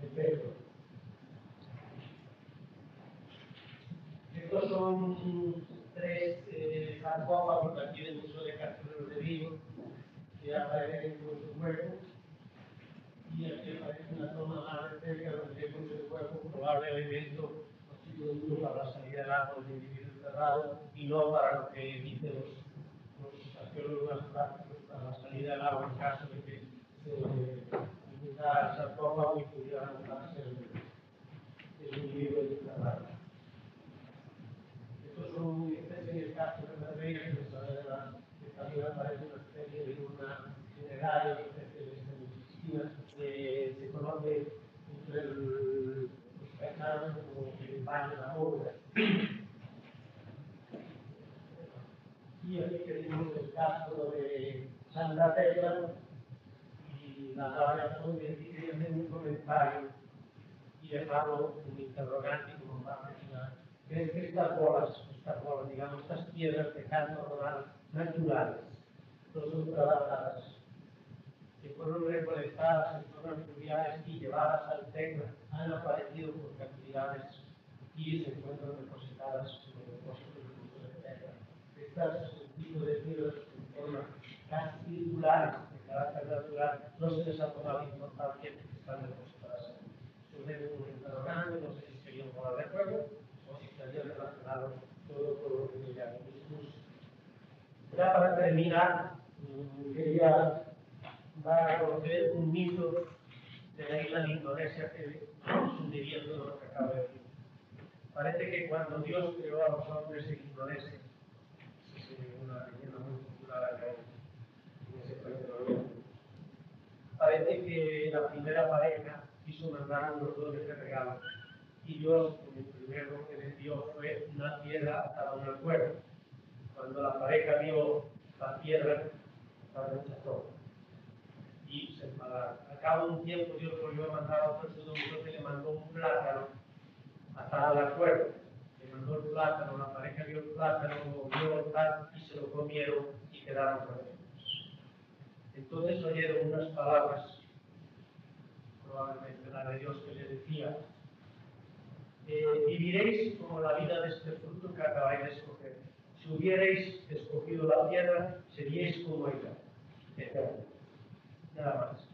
Speaker 1: del pecho. Estos son 3 sarcófagos de aquí del Museo de Cartuneros de Vigo, que aparecen con su hueco, y aquí aparece una toma más de cerca donde vemos el hueco, probable elemento para la salida del agua del individuo enterrado y no para lo que dicen los arqueólogos prácticos, para la salida del agua en caso de que se inundara el sarcófago y pudiera montarse el bebé. es un libro de la rata. Estos son especies de casos de la reina, que también aparece una especie de una general, una especie de semicristina, se conoce entre los paisanos como el baño de la obra. Y aquí tenemos el caso de Sandra Tecla y la variación de que hacer un comentario y dejarlo un interrogante como para mencionar. ¿Crees que estas bolas, digamos, estas piedras de canto rodal naturales, no son trabajadas, que fueron recolectadas en zonas fluviales y llevadas al Tecla, han aparecido por cantidades y se encuentran depositadas en los depósitos de Tecla? Estas tipo de piedras en forma casi circulares de carácter natural no se les ha tomado importancia que están depositadas ahí. Surge un interrogante, no sé si sería un bola de fuego o si estaría relacionado todo con lo que ya discurso. Ya para terminar, quería dar a conocer un mito de la isla de Indonesia que sucedió todo lo que acabo de decir. Parece que cuando Dios creó a los hombres en Indonesia, una leyenda muy popular en ese país de Oriente, parece que la primera pareja quiso mandar unos dones de regalo y Dios, el primero que les dio fue una piedra atada a una cuerda. Cuando la pareja vio la piedra, la rechazó y se enfadaron. Al cabo de un tiempo Dios volvió a mandar a otro segundo que le mandó un plátano atado a la cuerda. Le mandó el plátano, la pareja vio el plátano, lo vio tal y se lo comieron y quedaron contentos. Entonces oyeron unas palabras, probablemente la de Dios, que le decía: viviréis como la vida de este fruto que acabáis de escoger. Si hubierais escogido la piedra, seríais como ella, eterna. Nada más.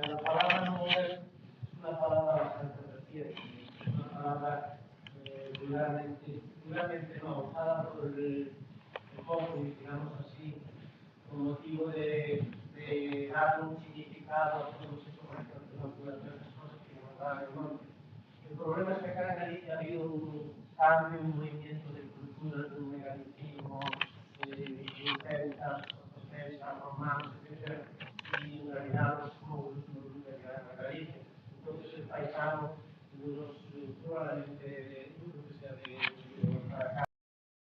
Speaker 1: La palabra no es una palabra bastante reciente, es una palabra vulgarmente no usada por el joven, digamos así, con motivo de dar un significado a todos esos cosas que nos dan el nombre. El problema es que acá en Galicia ha habido un cambio, un movimiento de cultura, de un megalitismo, de